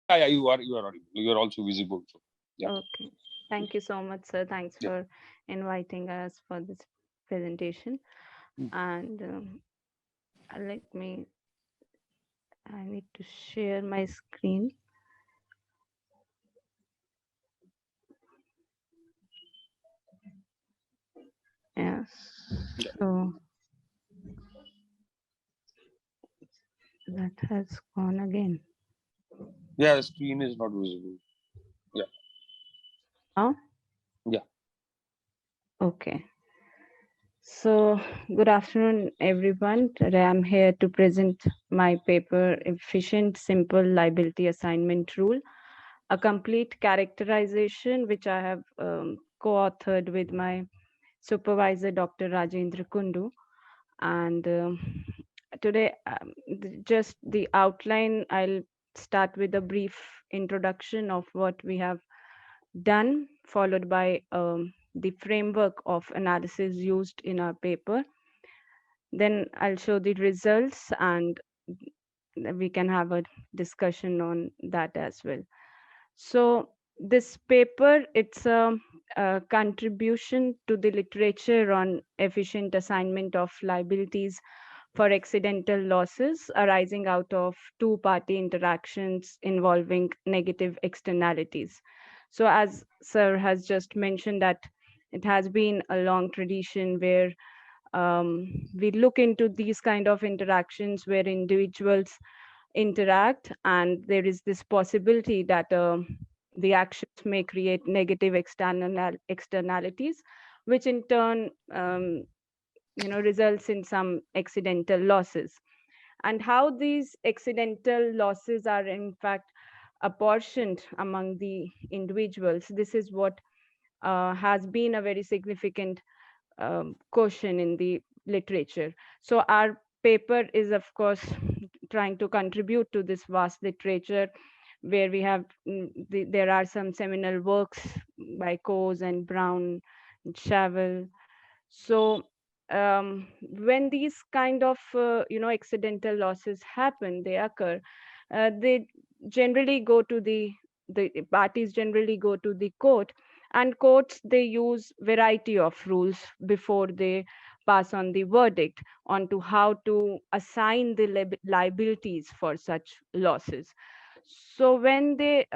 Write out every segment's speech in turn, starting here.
Yeah, you are audible. You are also visible. So yeah. Okay. Thank you so much, sir. Thanks Yeah. for inviting us for this presentation. Mm. And let me, I need to share my screen. Yes. Yeah. So that has gone again. Yeah, the screen is not visible. Yeah. Now? Yeah. Okay. So, good afternoon, everyone. Today I'm here to present my paper, Efficient Simple Liability Assignment Rule, a complete characterization which I have co-authored with my supervisor, Dr. Rajendra Kundu. And today, just the outline, I'll start with a brief introduction of what we have done, followed by the framework of analysis used in our paper. Then I'll show the results and we can have a discussion on that as well. So this paper, it's a contribution to the literature on efficient assignment of liabilities for accidental losses arising out of two-party interactions involving negative externalities. So as Sir has just mentioned that it has been a long tradition where we look into these kind of interactions where individuals interact and there is this possibility that the actions may create negative externalities which in turn results in some accidental losses, and how these accidental losses are in fact apportioned among the individuals. This is what has been a very significant question in the literature. So our paper is, of course, trying to contribute to this vast literature where we have there are some seminal works by Coase and Brown and Shavel. So when these kind of accidental losses happen, they occur, they generally go to the parties generally go to the court, and courts they use variety of rules before they pass on the verdict onto how to assign the liabilities for such losses. So when they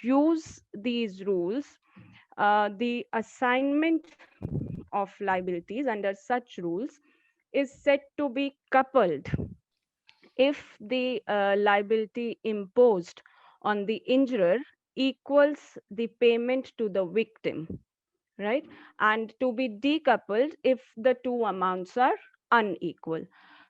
use these rules, the assignment of liabilities under such rules is said to be coupled if the liability imposed on the injurer equals the payment to the victim, right? And to be decoupled if the two amounts are unequal.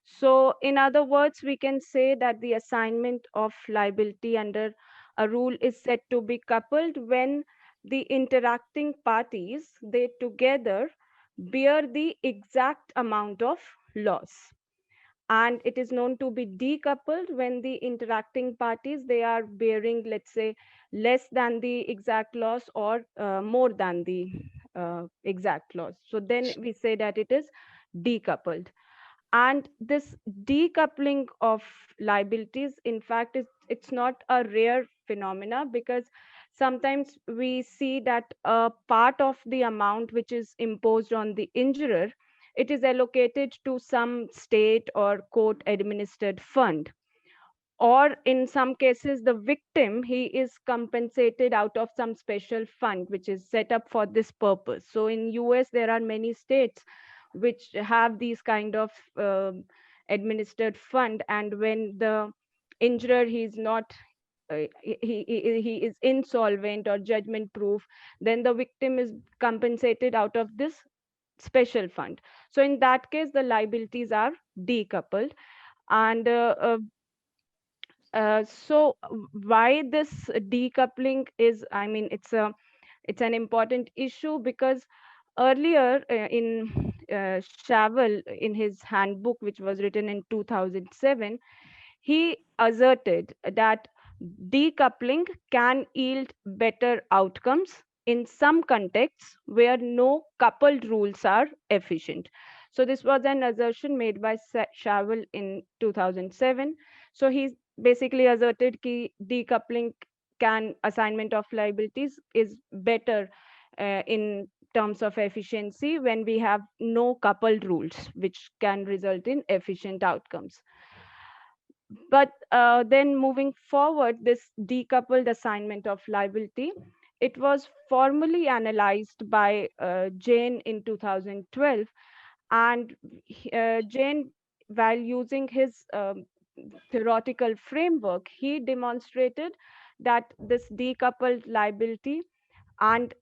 So, in other words, we can say that the assignment of liability under a rule is said to be coupled when the interacting parties they together bear the exact amount of loss, and it is known to be decoupled when the interacting parties they are bearing, let's say, less than the exact loss or more than the exact loss. So then we say that it is decoupled. And this decoupling of liabilities in fact is it's not a rare phenomena, because sometimes we see that a part of the amount which is imposed on the injurer, it is allocated to some state or court administered fund, or in some cases the victim he is compensated out of some special fund which is set up for this purpose. So in US there are many states which have these kind of administered fund, and when the injurer he is not he is insolvent or judgment proof, then the victim is compensated out of this special fund. So in that case the liabilities are decoupled. And so why this decoupling is, I mean, it's an important issue because earlier in Shavel in his handbook which was written in 2007, he asserted that decoupling can yield better outcomes in some contexts where no coupled rules are efficient. So this was an assertion made by Shavel in 2007. So he basically asserted कि decoupling can assignment of liabilities is better in terms of efficiency when we have no coupled rules, which can result in efficient outcomes. But then moving forward, this decoupled assignment of liability, it was formally analyzed by Jain in 2012, and Jain, while using his theoretical framework, he demonstrated that this decoupled liability and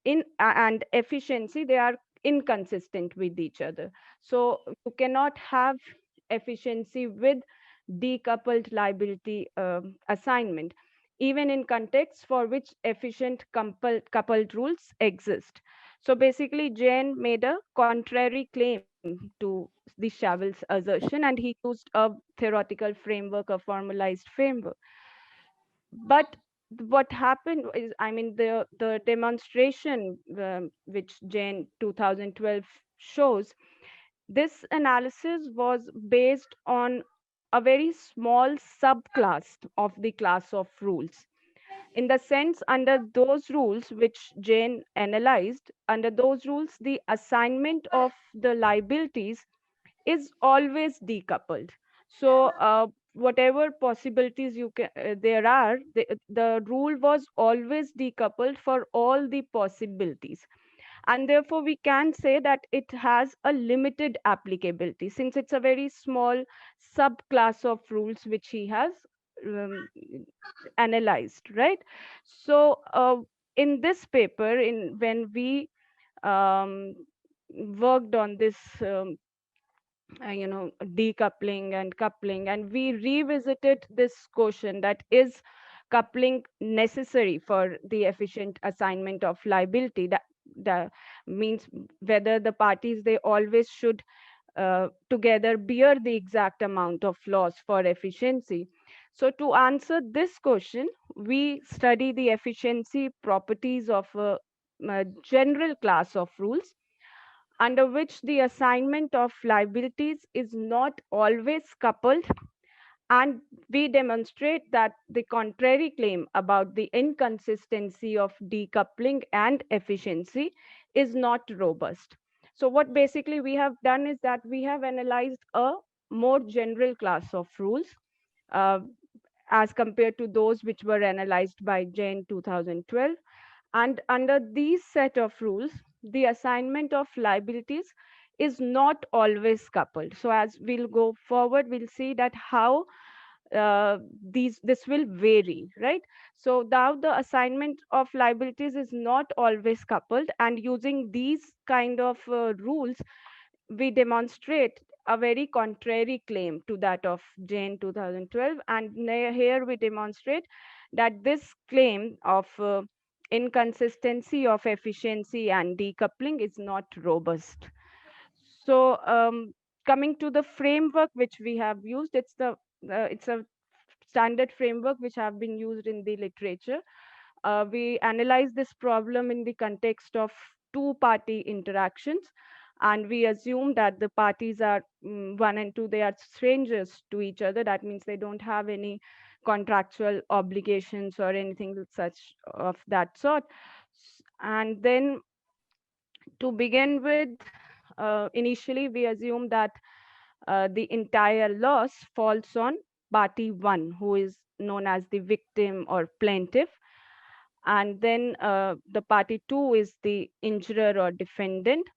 efficiency, they are inconsistent with each other. So you cannot have efficiency with decoupled liability assignment, even in contexts for which efficient coupled rules exist. So basically, Jain made a contrary claim to the Chavel's assertion, and he used a theoretical framework, a formalized framework. But what happened is, I mean, the demonstration which Jain 2012 shows, this analysis was based on a very small subclass of the class of rules. In the sense, under those rules which Jain analyzed, under those rules, the assignment of the liabilities is always decoupled. So whatever possibilities there are, the rule was always decoupled for all the possibilities, and therefore we can say that it has a limited applicability since it's a very small subclass of rules which he has um, analyzed, right? So in this paper, in when we um, worked on this decoupling and coupling, and we revisited this question, that is coupling necessary for the efficient assignment of liability, that means whether the parties, they always should together bear the exact amount of loss for efficiency. So to answer this question, we study the efficiency properties of a general class of rules under which the assignment of liabilities is not always coupled, and we demonstrate that the contrary claim about the inconsistency of decoupling and efficiency is not robust. So what basically we have done is that we have analyzed a more general class of rules uh, as compared to those which were analyzed by Jain 2012. And under these set of rules, the assignment of liabilities is not always coupled. So as we'll go forward, we'll see that how these this will vary, right? So now the assignment of liabilities is not always coupled, and using these kind of rules, we demonstrate a very contrary claim to that of Jain 2012. And here we demonstrate that this claim of inconsistency of efficiency and decoupling is not robust. So coming to the framework which we have used, it's a standard framework which have been used in the literature. We analyze this problem in the context of two party interactions, and we assume that the parties are one and two, they are strangers to each other. That means they don't have any contractual obligations or anything such of that sort. And then to begin with, initially we assume that the entire loss falls on party one, who is known as the victim or plaintiff, and then the party two is the injurer or defendant.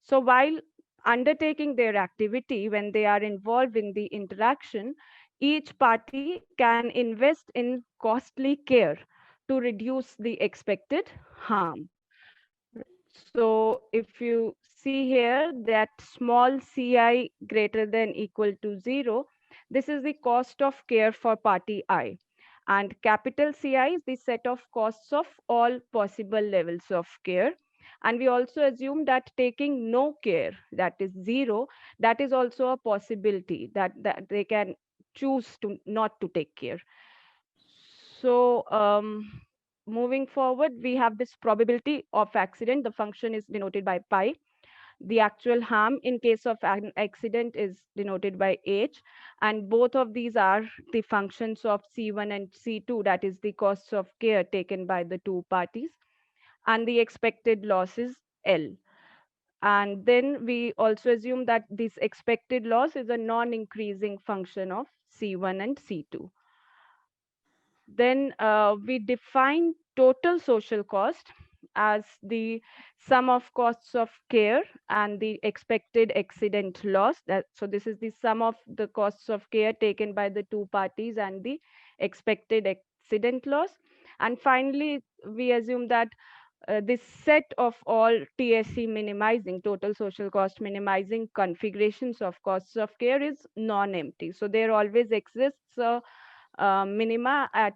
So while undertaking their activity, when they are involved in the interaction, each party can invest in costly care to reduce the expected harm. So if you see here that small ci greater than equal to 0, this is the cost of care for party I. And capital Ci is the set of costs of all possible levels of care. And we also assume that taking no care, that is 0, that is also a possibility, that they can choose to not to take care. So moving forward, we have this probability of accident. The function is denoted by pi. The actual harm in case of an accident is denoted by H, and both of these are the functions of C1 and C2, that is the costs of care taken by the two parties, and the expected loss is L. And then we also assume that this expected loss is a non-increasing function of C1 and C2. Then we define total social cost as the sum of costs of care and the expected accident loss. So this is the sum of the costs of care taken by the two parties and the expected accident loss. And finally, we assume that this set of all TSC minimizing, total social cost minimizing configurations of costs of care is non-empty. So there always exists a minima at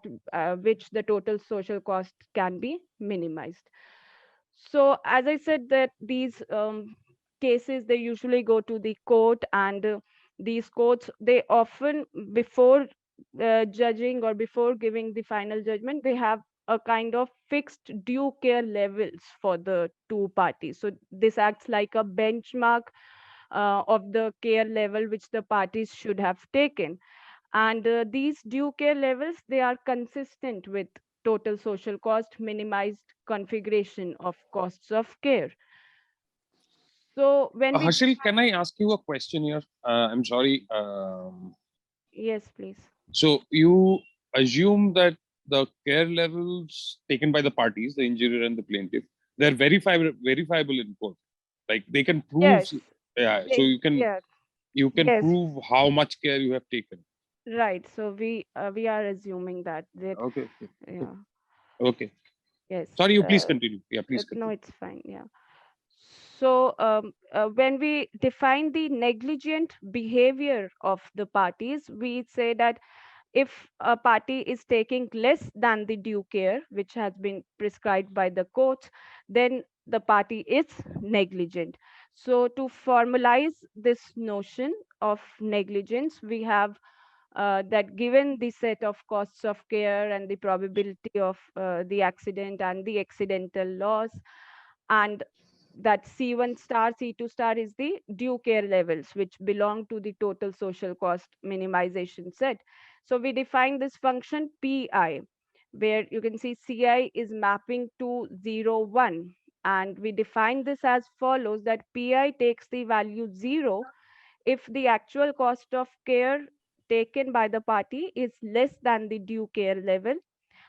which the total social cost can be minimized. So as I said that these cases, they usually go to the court, and these courts, they often, before judging or before giving the final judgment, they have a kind of fixed due care levels for the two parties. So this acts like a benchmark of the care level which the parties should have taken. And these due care levels, they are consistent with total social cost minimized configuration of costs of care. So when we Harshil, can define, I ask you a question here? I'm sorry. yes, please. So you assume that the care levels taken by the parties, the injurer and the plaintiff, they're verifiable in court. Like they can prove, Yes, yeah. So yes, you can yes, prove how much care you have taken. right. So we are assuming that Okay. Okay. yeah, Okay. yes. Sorry, you please continue. Yeah, please No, continue. it's fine. Yeah. So, when we define the negligent behavior of the parties, we say that if a party is taking less than the due care, which has been prescribed by the courts, then the party is negligent. So, to formalize this notion of negligence, we have that given the set of costs of care and the probability of the accident and the accidental loss, and that C1 star, C2 star is the due care levels, which belong to the total social cost minimization set. So we define this function PI, where you can see CI is mapping to 0, 1. And we define this as follows, that PI takes the value 0 if the actual cost of care taken by the party is less than the due care level,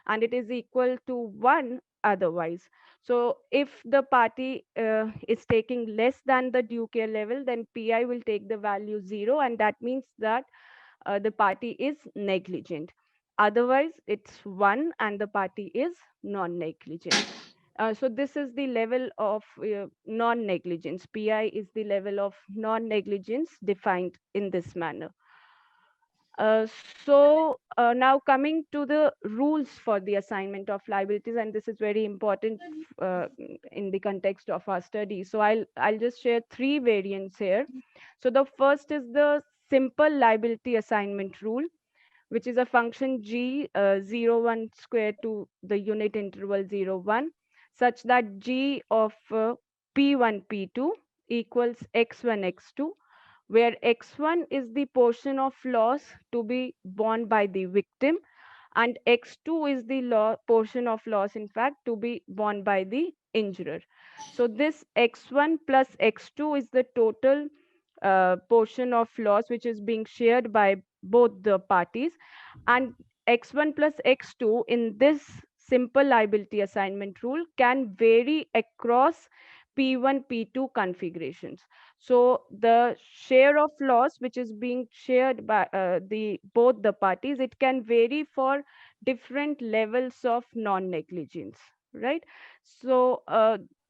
and it is equal to 1 otherwise. So if the party is taking less than the due care level, then PI will take the value 0, and that means that the party is negligent. Otherwise, it's 1 and the party is non-negligent. So this is the level of non-negligence. PI is the level of non-negligence defined in this manner. Uh, so now coming to the rules for the assignment of liabilities, and this is very important in the context of our study. So I'll just share three variants here. So the first is the simple liability assignment rule, which is a function g 0 1 square to the unit interval 0 1, such that g of p1 p2 equals x1 x2, where x1 is the portion of loss to be borne by the victim, and x2 is the portion of loss, in fact, to be borne by the injurer. So this x1 plus x2 is the total portion of loss which is being shared by both the parties, and x1 plus x2 in this simple liability assignment rule can vary across p1 p2 configurations. So the share of loss which is being shared by the both the parties, it can vary for different levels of non negligence, right? So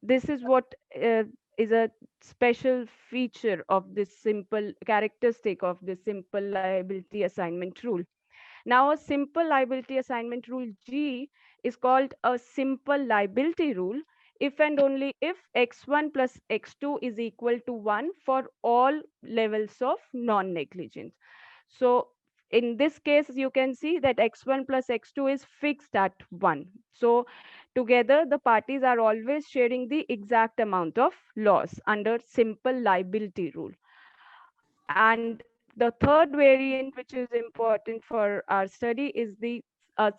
this is what is a special feature of this simple characteristic of this simple liability assignment rule. Now, a simple liability assignment rule G is called a simple liability rule if and only if x1 plus x2 is equal to 1 for all levels of non negligence. So in this case, you can see that x1 plus x2 is fixed at 1. So Together, the parties are always sharing the exact amount of loss under simple liability rule. And the third variant, which is important for our study, is the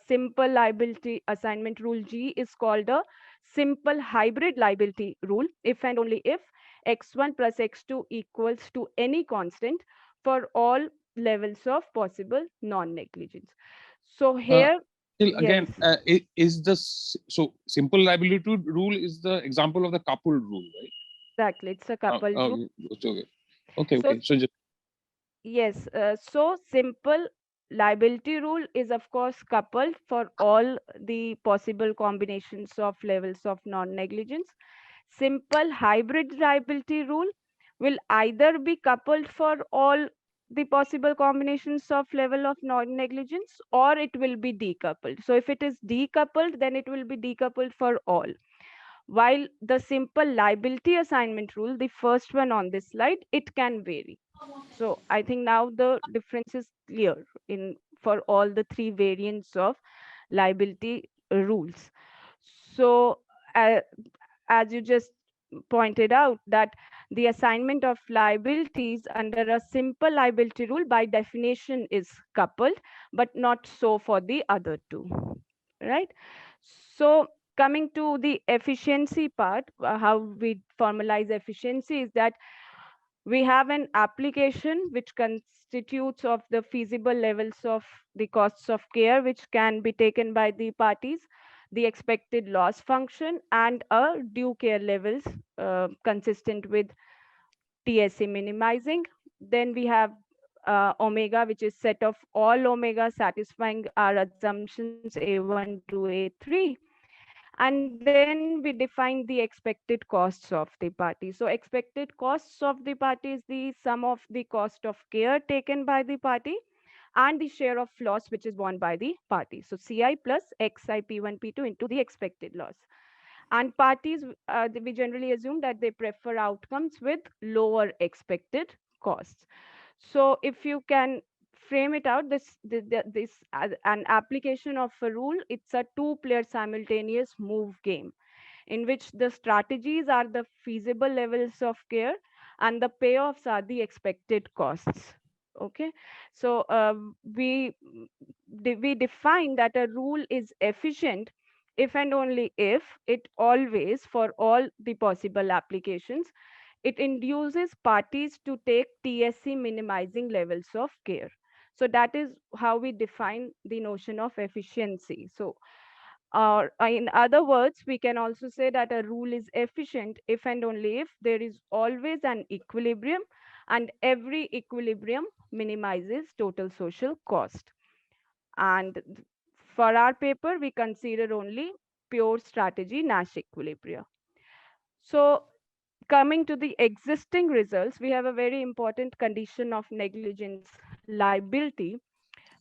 simple liability assignment rule G is called a simple hybrid liability rule if and only if x1 plus x2 equals to any constant for all levels of possible non-negligence. So Uh, here, Still, yes, again, is this so simple liability rule is the example of the coupled rule, right? exactly, it's a coupled rule. Okay, okay, So okay. So just yes, so simple liability rule is of course coupled for all the possible combinations of levels of non-negligence. Simple hybrid liability rule will either be coupled for all the possible combinations of level of non-negligence, or it will be decoupled. So if it is decoupled, then it will be decoupled for all. While the simple liability assignment rule, the first one on this slide, it can vary. So I think now the difference is clear in for all the three variants of liability rules. So uh, as you just pointed out, that the assignment of liabilities under a simple liability rule by definition is coupled, but not so for the other two, right? So coming to the efficiency part, how we formalize efficiency is that we have an application which constitutes of the feasible levels of the costs of care which can be taken by the parties, the expected loss function, and a due care levels consistent with TSA minimizing. Then we have omega, which is set of all omega satisfying our assumptions A1 to A3. And then we define the expected costs of the party. So expected costs of the party is the sum of the cost of care taken by the party and the share of loss which is borne by the party. So CI plus XI P1 P2 into the expected loss. And parties, we generally assume that they prefer outcomes with lower expected costs. So if you can frame it out, this as an application of a rule, it's a two-player simultaneous move game in which the strategies are the feasible levels of care and the payoffs are the expected costs. Okay, so we define that a rule is efficient if and only if it always, for all the possible applications, it induces parties to take TSC minimizing levels of care. So that is how we define the notion of efficiency. So or in other words, we can also say that a rule is efficient if and only if there is always an equilibrium and every equilibrium minimizes total social cost. And for our paper, we consider only pure strategy Nash equilibria. So coming to the existing results, we have a very important condition of negligence liability,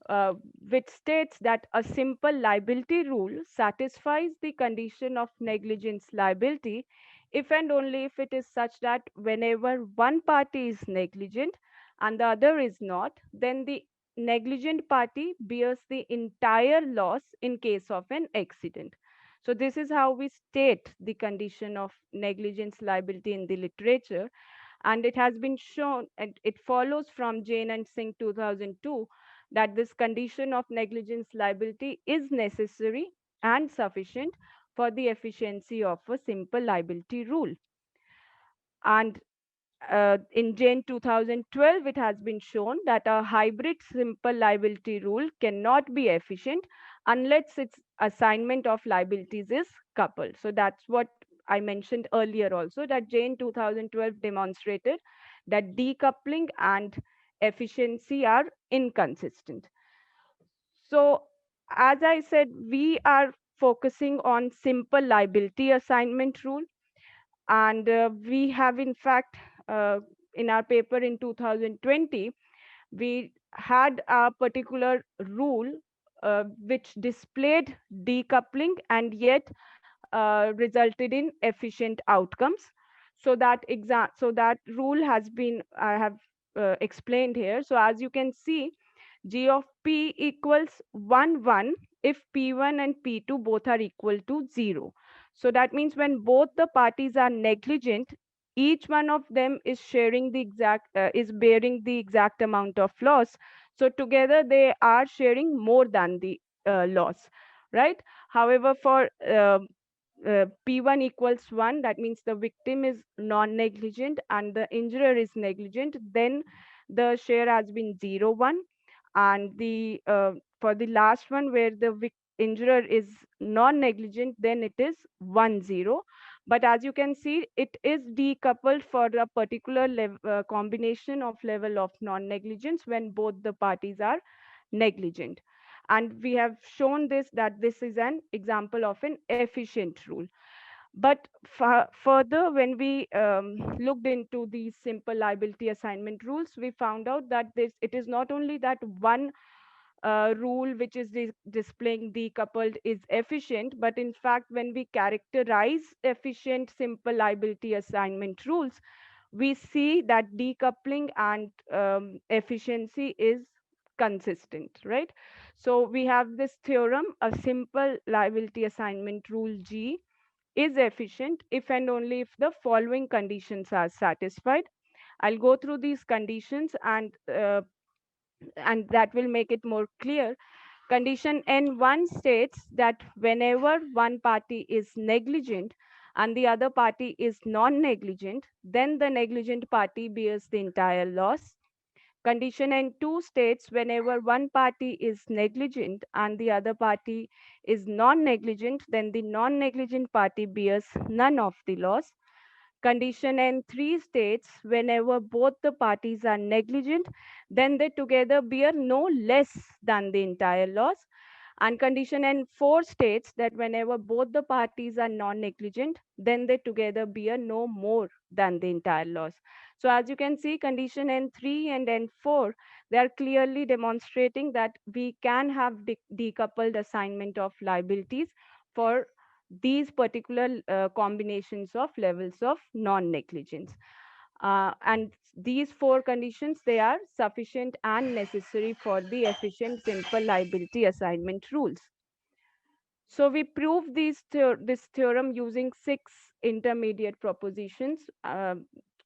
uh, which states that a simple liability rule satisfies the condition of negligence liability if and only if it is such that whenever one party is negligent and the other is not, then the negligent party bears the entire loss in case of an accident. So this is how we state the condition of negligence liability in the literature, and it has been shown, and it follows from Jain and Singh 2002, that this condition of negligence liability is necessary and sufficient for the efficiency of a simple liability rule. And in Jain 2012, it has been shown that a hybrid simple liability rule cannot be efficient unless its assignment of liabilities is coupled. So that's what I mentioned earlier also, that Jain 2012 demonstrated that decoupling and efficiency are inconsistent. So as I said, we are focusing on simple liability assignment rule, and we have in fact in our paper in 2020 we had a particular rule which displayed decoupling and yet resulted in efficient outcomes. So that rule has been, I have explained here. So as you can see, G of P equals 1 1 if P1 and P2 both are equal to 0. So that means when both the parties are negligent, each one of them is sharing the exact is bearing the exact amount of loss. So together they are sharing more than the loss, right? However, for P1 equals 1, that means the victim is non-negligent and the injurer is negligent, then the share has been 0, 1. And the for the last one where the injurer is non-negligent, then it is 1, 0. But as you can see, it is decoupled for a particular combination of level of non-negligence when both the parties are negligent. And we have shown this, that this is an example of an efficient rule. But further, when we looked into these simple liability assignment rules, we found out that it is not only that one rule which is displaying decoupled is efficient, but in fact, when we characterize efficient simple liability assignment rules, we see that decoupling and efficiency is consistent, right? So we have this theorem: a simple liability assignment rule G is efficient if and only if the following conditions are satisfied. I'll go through these conditions, and that will make it more clear. Condition N1 states that whenever one party is negligent and the other party is non-negligent, then the negligent party bears the entire loss. Condition N2 states whenever one party is negligent and the other party is non-negligent, then the non-negligent party bears none of the loss. Condition N3 states whenever both the parties are negligent, then they together bear no less than the entire loss. And condition N4 states that whenever both the parties are non-negligent, then they together bear no more than the entire loss. So as you can see, condition N3 and N4, they are clearly demonstrating that we can have decoupled assignment of liabilities for these particular combinations of levels of non-negligence. And these four conditions, they are sufficient and necessary for the efficient simple liability assignment rules. So we prove this theorem using 6 intermediate propositions.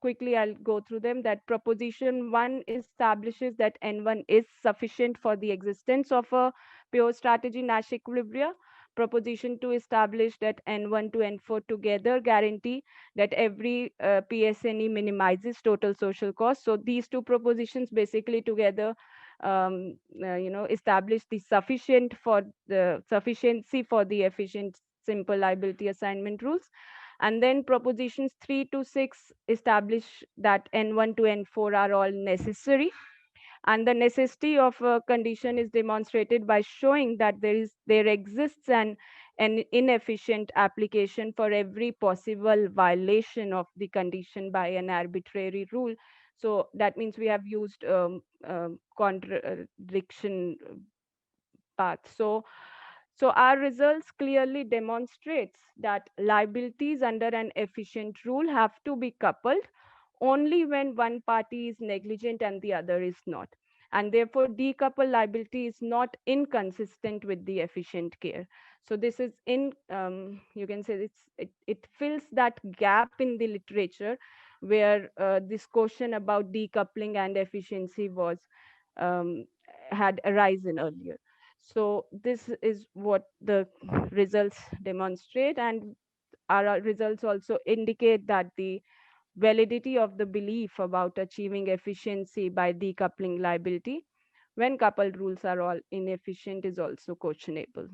Quickly, I'll go through them. That proposition 1 establishes that N1 is sufficient for the existence of a pure strategy Nash equilibria. Proposition 2 established that N1 to N4 together guarantee that every PSNE minimizes total social cost. So these two propositions basically together establish the sufficiency for the efficient simple liability assignment rules. And then propositions 3 to 6 establish that N1 to N4 are all necessary. And the necessity of a condition is demonstrated by showing that there exists an inefficient application for every possible violation of the condition by an arbitrary rule. So that means we have used contradiction path. So our results clearly demonstrates that liabilities under an efficient rule have to be coupled only when one party is negligent and the other is not. And therefore, decoupled liability is not inconsistent with the efficient care. So this is you can say it fills that gap in the literature where this question about decoupling and efficiency was um, had arisen earlier. So this is what the results demonstrate, and our results also indicate that the validity of the belief about achieving efficiency by decoupling liability when coupled rules are all inefficient is also questionable.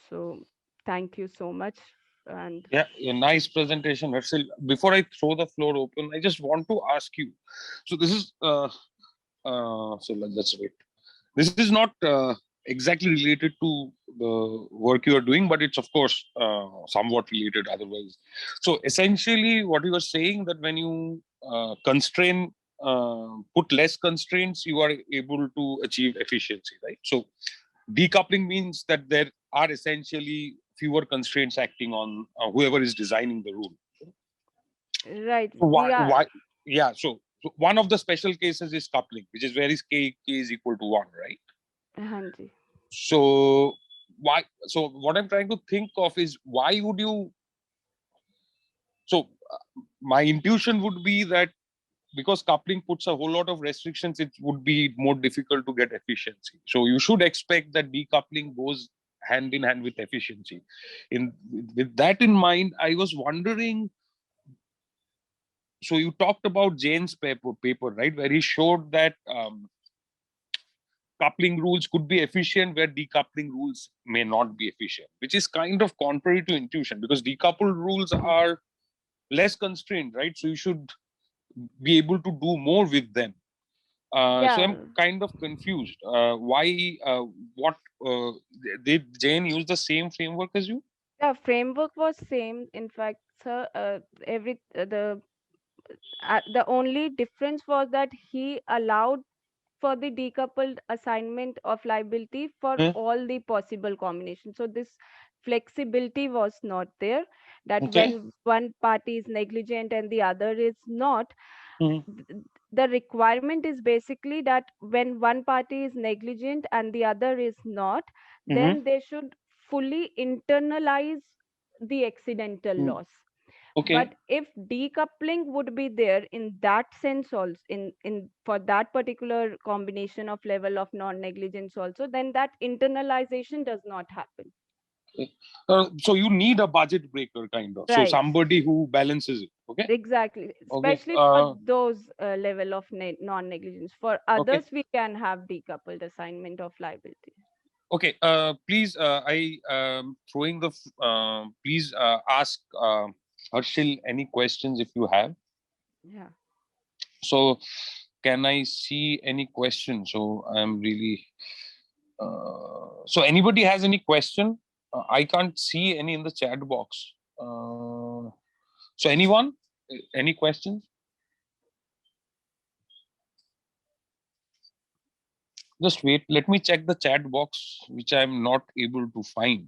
So thank you so much. And Yeah, a nice presentation, Harshil. Before I throw the floor open, I just want to ask you. So this is let's wait. This is not exactly related to the work you are doing, but it's of course somewhat related otherwise. So essentially, what you are saying that when you put less constraints, you are able to achieve efficiency, right? So decoupling means that there are essentially fewer constraints acting on whoever is designing the rule. right, So we are. yeah. So one of the special cases is coupling, which is where is k is equal to 1, right? Hanji. So why? So what I'm trying to think of is why would you? So my intuition would be that because coupling puts a whole lot of restrictions, it would be more difficult to get efficiency. So you should expect that decoupling goes hand in hand with efficiency. With that in mind, I was wondering. So you talked about Jane's paper, right, where he showed that coupling rules could be efficient where decoupling rules may not be efficient, which is kind of contrary to intuition because decoupled rules are less constrained, right? So you should be able to do more with them. So Yeah, I'm kind of confused. Why? What? Did Jane use the same framework as you? the framework was same. In fact, sir, the only difference was that he allowed for the decoupled assignment of liability for Hmm? all the possible combinations. So this flexibility was not there, that Okay. when one party is negligent and the other is not, Mhm. the requirement is basically that when one party is negligent and the other is not, Mhm. then they should fully internalize the accidental Mhm. loss. Okay. But if decoupling would be there in that sense also, in for that particular combination of level of non-negligence also, then that internalization does not happen. So you need a budget breaker, kind of. So Right. somebody who balances it. Okay. Exactly, Okay. especially for those level of non-negligence. For Okay. others, we can have decoupled assignment of liability. Okay. Please, I throwing the. Please ask Harshil any questions if you have. Yeah. So, can I see any questions? So I'm really. So anybody has any question? I can't see any in the chat box. So anyone? Any questions? Just wait. Let me check the chat box, which I'm not able to find.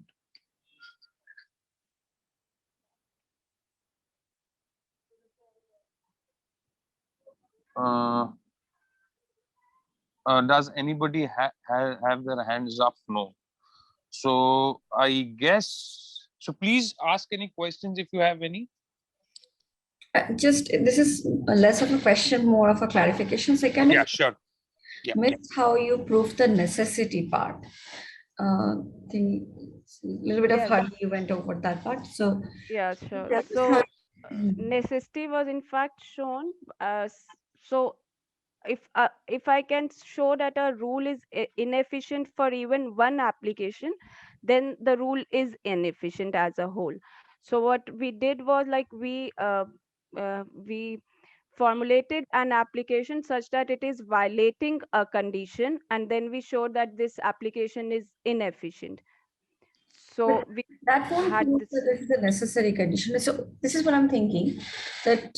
Uh, does anybody have their hands up? No. So I guess. So please ask any questions if you have any. Just this is less of a question, more of a clarification. So I kind Yeah, of sure. Yeah. missed how you prove the necessity part. The little bit of Yes. hurry you went over that part. So Yeah, sure. that is how. So necessity was in fact shown as, so if I can show that a rule is inefficient for even one application, then the rule is inefficient as a whole. So what we did was like we formulated an application such that it is violating a condition, and then we showed that this application is inefficient. But So we that won't had prove this. that this is a necessary condition. So this is what I'm thinking, that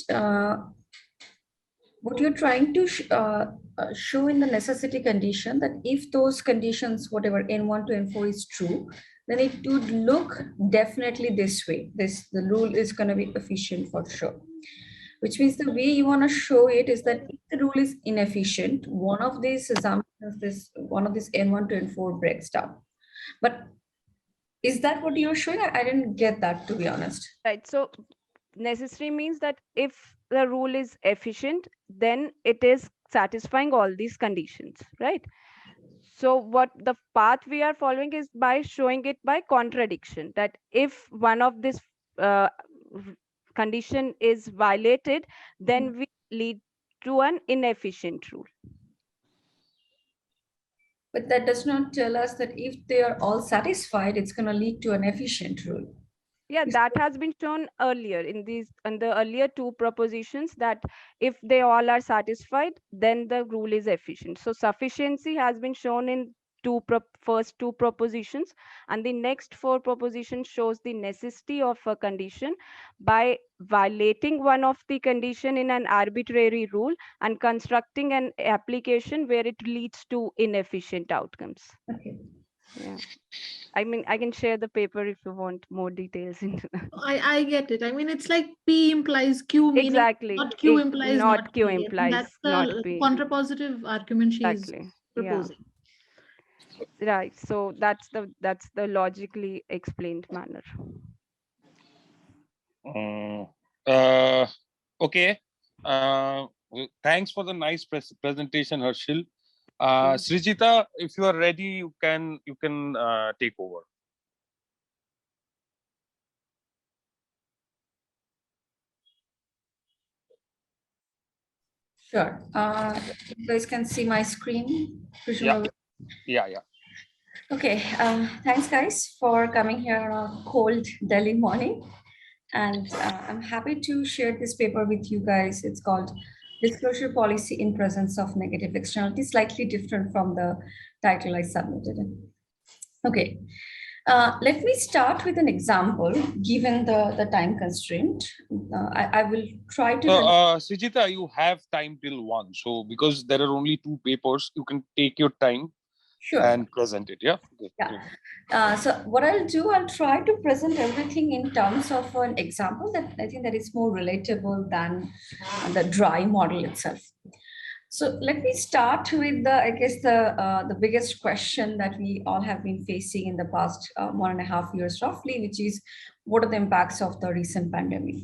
what you're trying to show in the necessity condition, that if those conditions, whatever N1 to N4 is true, then it would look definitely this way. The rule is going to be efficient for sure. Which means the way you want to show it is that if the rule is inefficient, one of these assumptions, one of these N1 to N4 breaks down. But is that what you're showing? I didn't get that, to be honest. Right. So necessary means that if the rule is efficient, then it is satisfying all these conditions, right? So what the path we are following is by showing it by contradiction, that if one of this uh, condition is violated, then we lead to an inefficient rule. But that does not tell us that if they are all satisfied, it's going to lead to an efficient rule. Yeah, that has been shown earlier in the earlier two propositions, that if they all are satisfied, then the rule is efficient. So sufficiency has been shown in first two propositions, and the next four propositions shows the necessity of a condition by violating one of the condition in an arbitrary rule and constructing an application where it leads to inefficient outcomes. Okay. Yeah. I mean, I can share the paper if you want more details into that. I get it. I mean, it's like P implies Q, meaning Exactly. not Q implies Not not Q P. And implies that's not the P. contrapositive argument she is Exactly. Yeah. proposing. Right. So that's the logically explained manner. Mm, uh, okay. Thanks for the nice presentation, Harshil. Mm. Srijita, if you are ready, you can take over. Sure. You guys can see my screen, Yeah, presumably. yeah. Okay. Thanks, guys, for coming here on a cold Delhi morning. And I'm happy to share this paper with you guys. It's called Disclosure Policy in Presence of Negative Externality, slightly different from the title I submitted. Okay. Let me start with an example, given the time constraint. I will try to. So, Srijita, you have time till 1. So, because there are only 2 papers, you can take your time Sure. and present it. Yeah. Okay. Yeah. Great. So what I'll do, I'll try to present everything in terms of an example that I think that is more relatable than the dry model itself. So let me start with I guess the biggest question that we all have been facing in the past 1.5 years roughly, which is what are the impacts of the recent pandemic?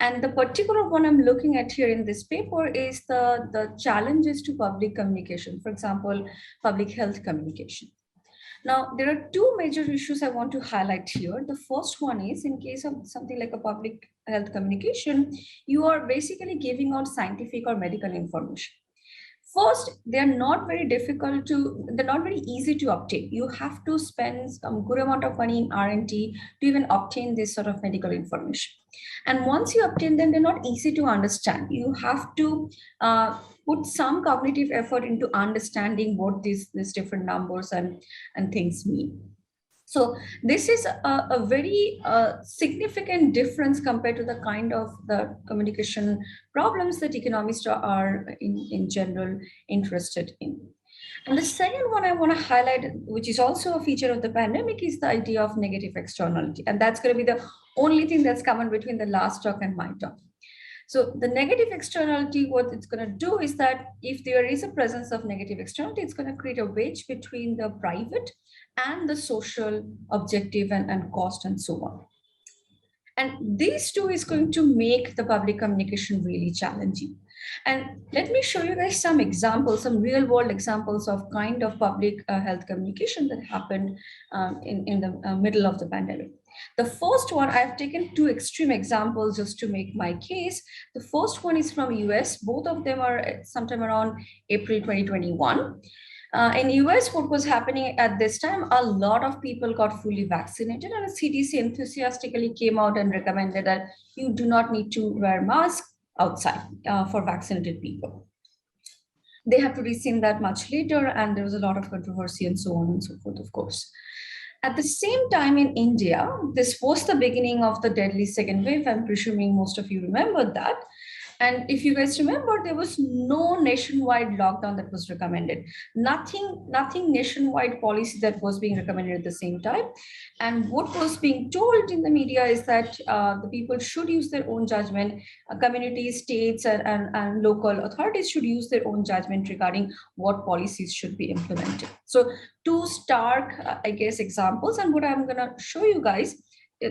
And the particular one I'm looking at here in this paper is the challenges to public communication, for example, public health communication. Now, there are two major issues I want to highlight here. The first one is in case of something like a public health communication, you are basically giving out scientific or medical information. First, they're not very easy to obtain. You have to spend some good amount of money in R&D to even obtain this sort of medical information. And once you obtain them, they're not easy to understand. You have to put some cognitive effort into understanding what these different numbers and things mean. So this is a very significant difference compared to the kind of the communication problems that economists are in general interested in. And the second one I want to highlight, which is also a feature of the pandemic, is the idea of negative externality. And that's going to be the only thing that's common between the last talk and my talk. So the negative externality, what it's going to do is that if there is a presence of negative externality, it's going to create a wedge between the private and the social objective and cost and so on. And these two is going to make the public communication really challenging. And let me show you guys some examples, some real world examples of kind of public health communication that happened in the middle of the pandemic. The first one, I've taken two extreme examples just to make my case. The first one is from US. Both of them are sometime around April 2021. In US, what was happening at this time, a lot of people got fully vaccinated, and the CDC enthusiastically came out and recommended that you do not need to wear masks outside for vaccinated people. They had to rescind that much later, and there was a lot of controversy and so on and so forth, of course. At the same time in India, this was the beginning of the deadly second wave. I'm presuming most of you remember that. And if you guys remember, there was no nationwide lockdown that was recommended. Nothing nationwide policy that was being recommended at the same time. And what was being told in the media is that the people should use their own judgment. Communities, states, and local authorities should use their own judgment regarding what policies should be implemented. So two stark, I guess, examples. And what I'm going to show you guys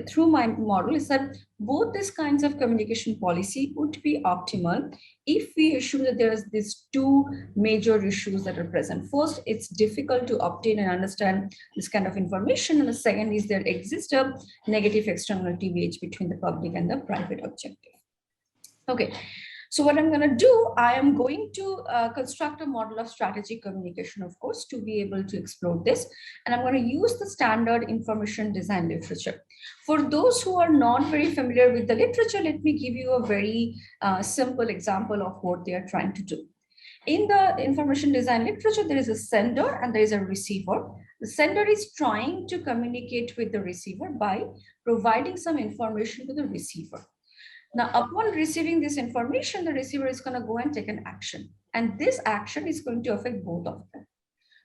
through my model is that both these kinds of communication policy would be optimal if we assume that there is these two major issues that are present. First, it's difficult to obtain and understand this kind of information. And the second is there exists a negative externality wedge between the public and the private objective. Okay. So what I'm going to do, I am going to construct a model of strategic communication, of course, to be able to explore this. And I'm going to use the standard information design literature. For those who are not very familiar with the literature, let me give you a very simple example of what they are trying to do. In the information design literature, there is a sender and there is a receiver. The sender is trying to communicate with the receiver by providing some information to the receiver. Now, upon receiving this information, the receiver is going to go and take an action. And this action is going to affect both of them.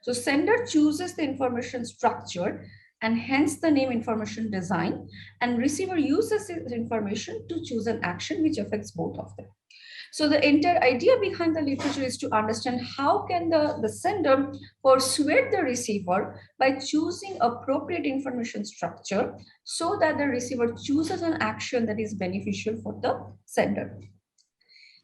So sender chooses the information structure and hence the name information design, and receiver uses this information to choose an action which affects both of them. So the entire idea behind the literature is to understand how can the sender persuade the receiver by choosing appropriate information structure so that the receiver chooses an action that is beneficial for the sender.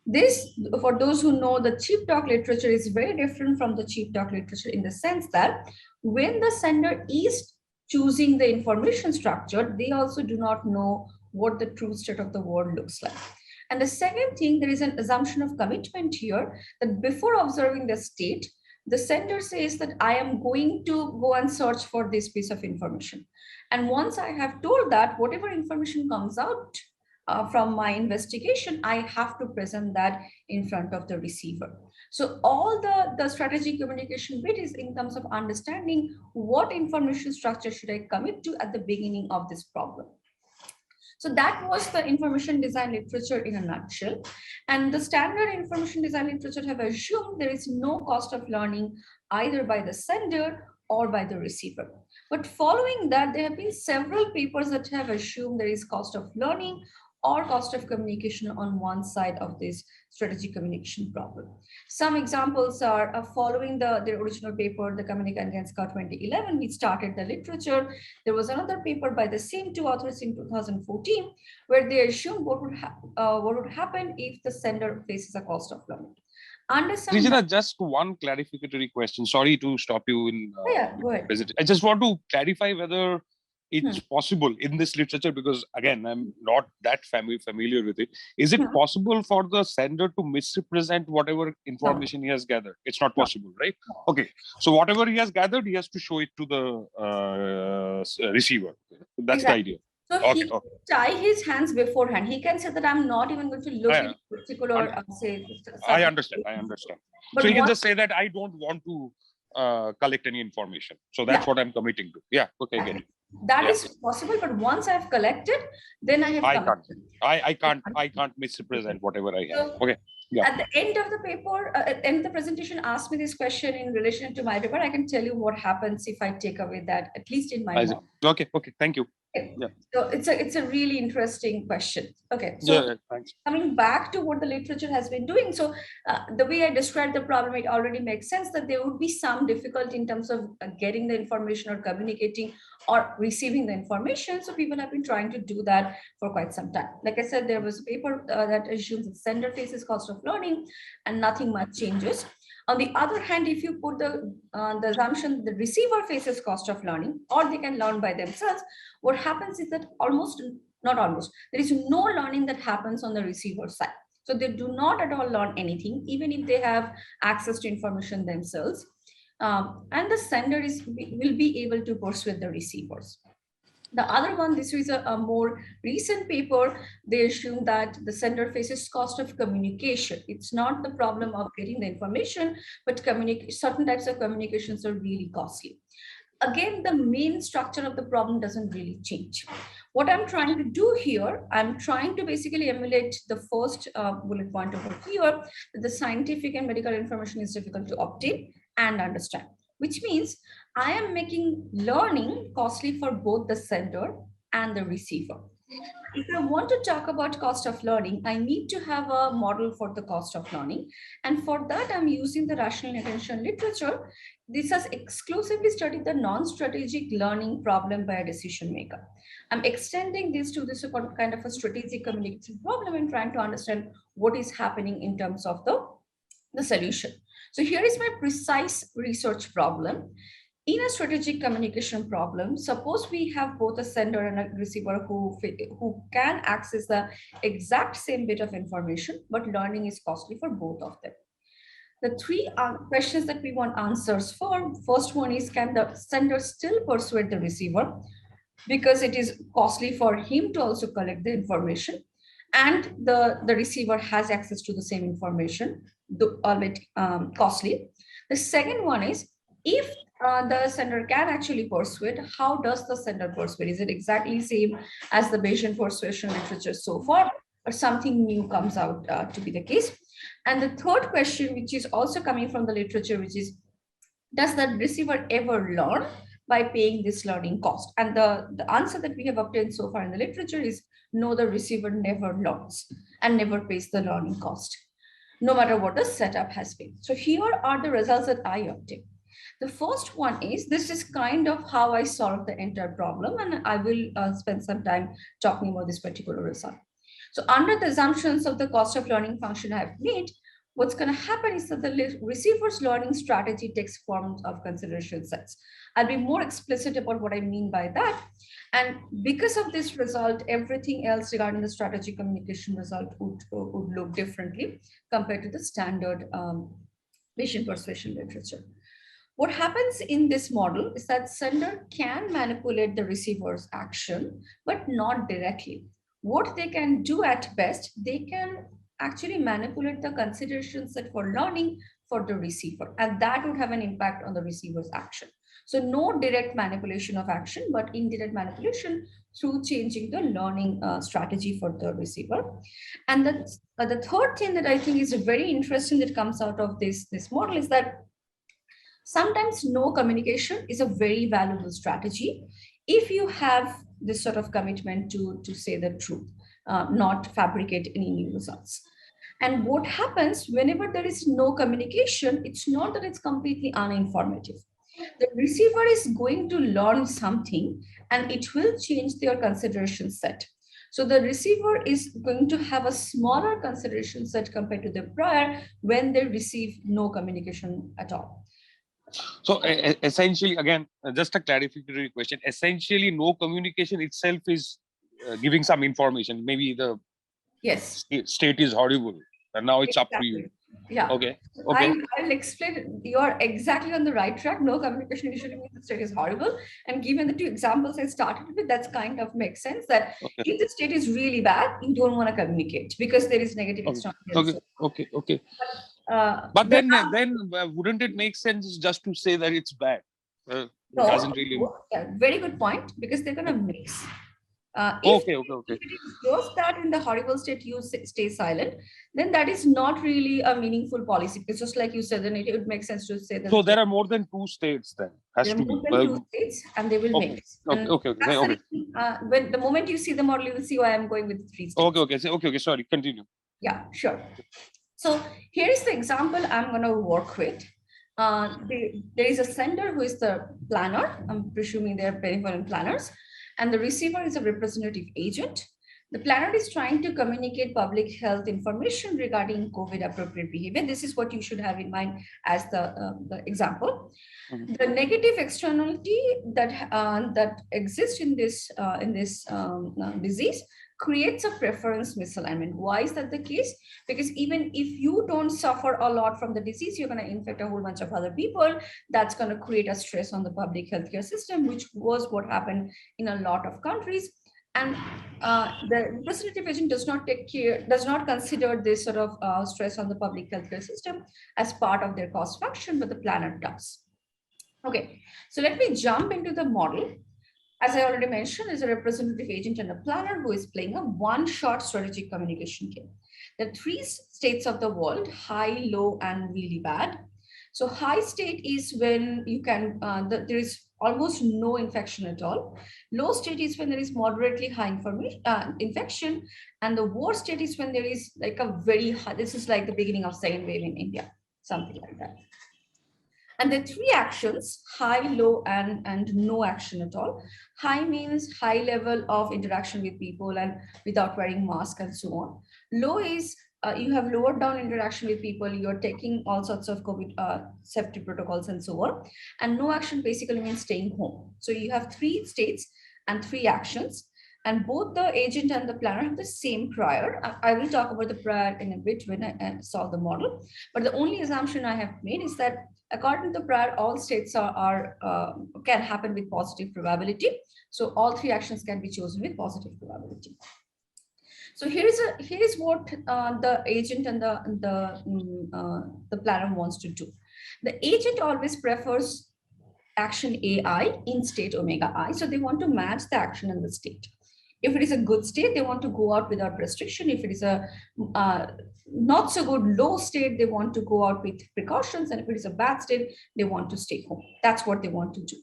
This, for those who know, the cheap talk literature is very different from the cheap talk literature in the sense that when the sender is choosing the information structure, they also do not know what the true state of the world looks like. And the second thing, there is an assumption of commitment here that before observing the state, the sender says that I am going to go and search for this piece of information. And once I have told that, whatever information comes out from my investigation, I have to present that in front of the receiver. So all the strategic communication bit is in terms of understanding what information structure should I commit to at the beginning of this problem. So that was the information design literature in a nutshell. And the standard information design literature have assumed there is no cost of learning either by the sender or by the receiver. But following that, there have been several papers that have assumed there is cost of learning or cost of communication on one side of this strategic communication problem. Some examples are following the original paper, the Communicant and Ska 2011, which started the literature. There was another paper by the same two authors in 2014, where they assumed what would happen if the sender faces a cost of learning. Srijita, just one clarificatory question. Sorry to stop you in go ahead. I just want to clarify whether it's possible in this literature, because again, I'm not that familiar with it. Is it possible for the sender to misrepresent whatever information he has gathered? It's not possible, right? Okay. So whatever he has gathered, he has to show it to the receiver. That's the idea. So he can tie his hands beforehand. He can say that I'm not even going to look at particular, I understand. But so he can just say that I don't want to collect any information. So that's what I'm committing to. Yeah. Okay. Get it. That is possible, but once I've collected, then I have I can't misrepresent whatever I have. Okay. Yeah. At the end of the paper, end of the presentation, ask me this question in relation to my paper. I can tell you what happens if I take away that, at least in my mind. Okay. Thank you. Yeah. So it's a really interesting question. Okay. So coming back to what the literature has been doing. So the way I described the problem, it already makes sense that there would be some difficulty in terms of getting the information or communicating or receiving the information. So people have been trying to do that for quite some time. Like I said, there was a paper that assumes that sender faces cost of learning and nothing much changes. On the other hand, if you put the assumption the receiver faces cost of learning or they can learn by themselves, what happens is that there is no learning that happens on the receiver side. So they do not at all learn anything, even if they have access to information themselves. And the sender will be able to persuade the receivers. The other one, this is a more recent paper. They assume that the sender faces cost of communication. It's not the problem of getting the information, but certain types of communications are really costly. Again, the main structure of the problem doesn't really change. What I'm trying to do here, I'm trying to basically emulate the first bullet point over here, that the scientific and medical information is difficult to obtain and understand, which means I am making learning costly for both the sender and the receiver. If I want to talk about cost of learning, I need to have a model for the cost of learning. And for that, I'm using the rational attention literature. This has exclusively studied the non-strategic learning problem by a decision maker. I'm extending this to this kind of a strategic communication problem and trying to understand what is happening in terms of the solution. So here is my precise research problem. In a strategic communication problem, suppose we have both a sender and a receiver who can access the exact same bit of information, but learning is costly for both of them. The three questions that we want answers for. First one is, can the sender still persuade the receiver? Because it is costly for him to also collect the information. And the receiver has access to the same information, albeit costly. The second one is, if the sender can actually persuade, how does the sender persuade? Is it exactly same as the Bayesian persuasion literature so far, or something new comes out to be the case? And the third question, which is also coming from the literature, which is, does the receiver ever learn? by paying this learning cost? And the answer that we have obtained so far in the literature is no, the receiver never learns and never pays the learning cost, no matter what the setup has been. So here are the results that I obtained. The first one is, this is kind of how I solved the entire problem, and I will spend some time talking about this particular result. So under the assumptions of the cost of learning function I have made, what's going to happen is that the receiver's learning strategy takes forms of consideration sets. I'll be more explicit about what I mean by that. And because of this result, everything else regarding the strategic communication result would look differently compared to the standard patient persuasion literature. What happens in this model is that sender can manipulate the receiver's action, but not directly. What they can do at best, they can actually manipulate the consideration set for learning for the receiver, and that would have an impact on the receiver's action. So no direct manipulation of action, but indirect manipulation through changing the learning strategy for the receiver. And the third thing that I think is very interesting that comes out of this model is that sometimes no communication is a very valuable strategy if you have this sort of commitment to say the truth, not fabricate any new results. And what happens whenever there is no communication, it's not that it's completely uninformative. The receiver is going to learn something and it will change their consideration set. So the receiver is going to have a smaller consideration set compared to the prior when they receive no communication at all. So essentially, again, just a clarificatory question. Essentially, no communication itself is giving some information. Maybe the state is horrible, and now it's up to you. Yeah. Okay. I'll explain. You're exactly on the right track. No communication usually means the state is horrible. And given the two examples I started with, that's kind of makes sense that if the state is really bad, you don't want to communicate because there is negative externality. Okay. But then wouldn't it make sense just to say that it's bad? No, doesn't really. Very good point, because they're going to mix. If it is just that in the horrible state you stay silent, then that is not really a meaningful policy. Because just like you said, then it would make sense to say that. So there are more than two states then. There are more than two states, and they will mix. Okay. When the moment you see the model, you will see why I'm going with 3 states. Okay. Sorry, continue. Yeah, sure. So here is the example I'm going to work with. There is a sender who is the planner. I'm presuming they're benevolent planners. And the receiver is a representative agent. The planner is trying to communicate public health information regarding COVID appropriate behavior. This is what you should have in mind as the example. The negative externality that exists in this disease creates a preference misalignment. Why is that the case? Because even if you don't suffer a lot from the disease, you're going to infect a whole bunch of other people. That's going to create a stress on the public healthcare system, which was what happened in a lot of countries. And the representative agent does not consider this sort of stress on the public healthcare system as part of their cost function, but the planner does. Okay, so let me jump into the model. As I already mentioned, is a representative agent and a planner who is playing a one-shot strategic communication game. There are 3 states of the world: high, low, and really bad. So high state is when you can, there is almost no infection at all. Low state is when there is moderately high infection. And the worst state is when there is like a very high, this is like the beginning of second wave in India, something like that. And the 3 actions: high, low, and no action at all. High means high level of interaction with people and without wearing mask and so on. Low is you have lowered down interaction with people, you're taking all sorts of COVID safety protocols and so on. And no action basically means staying home. So you have 3 states and 3 actions. And both the agent and the planner have the same prior. I will talk about the prior in a bit when I solve the model. But the only assumption I have made is that according to the prior, all states can happen with positive probability. So all 3 actions can be chosen with positive probability. So here is what the agent and the planner wants to do. The agent always prefers action AI in state omega I. So they want to match the action and the state. If it is a good state, they want to go out without restriction. If it is a not so good low state, they want to go out with precautions. And if it is a bad state, they want to stay home. That's what they want to do.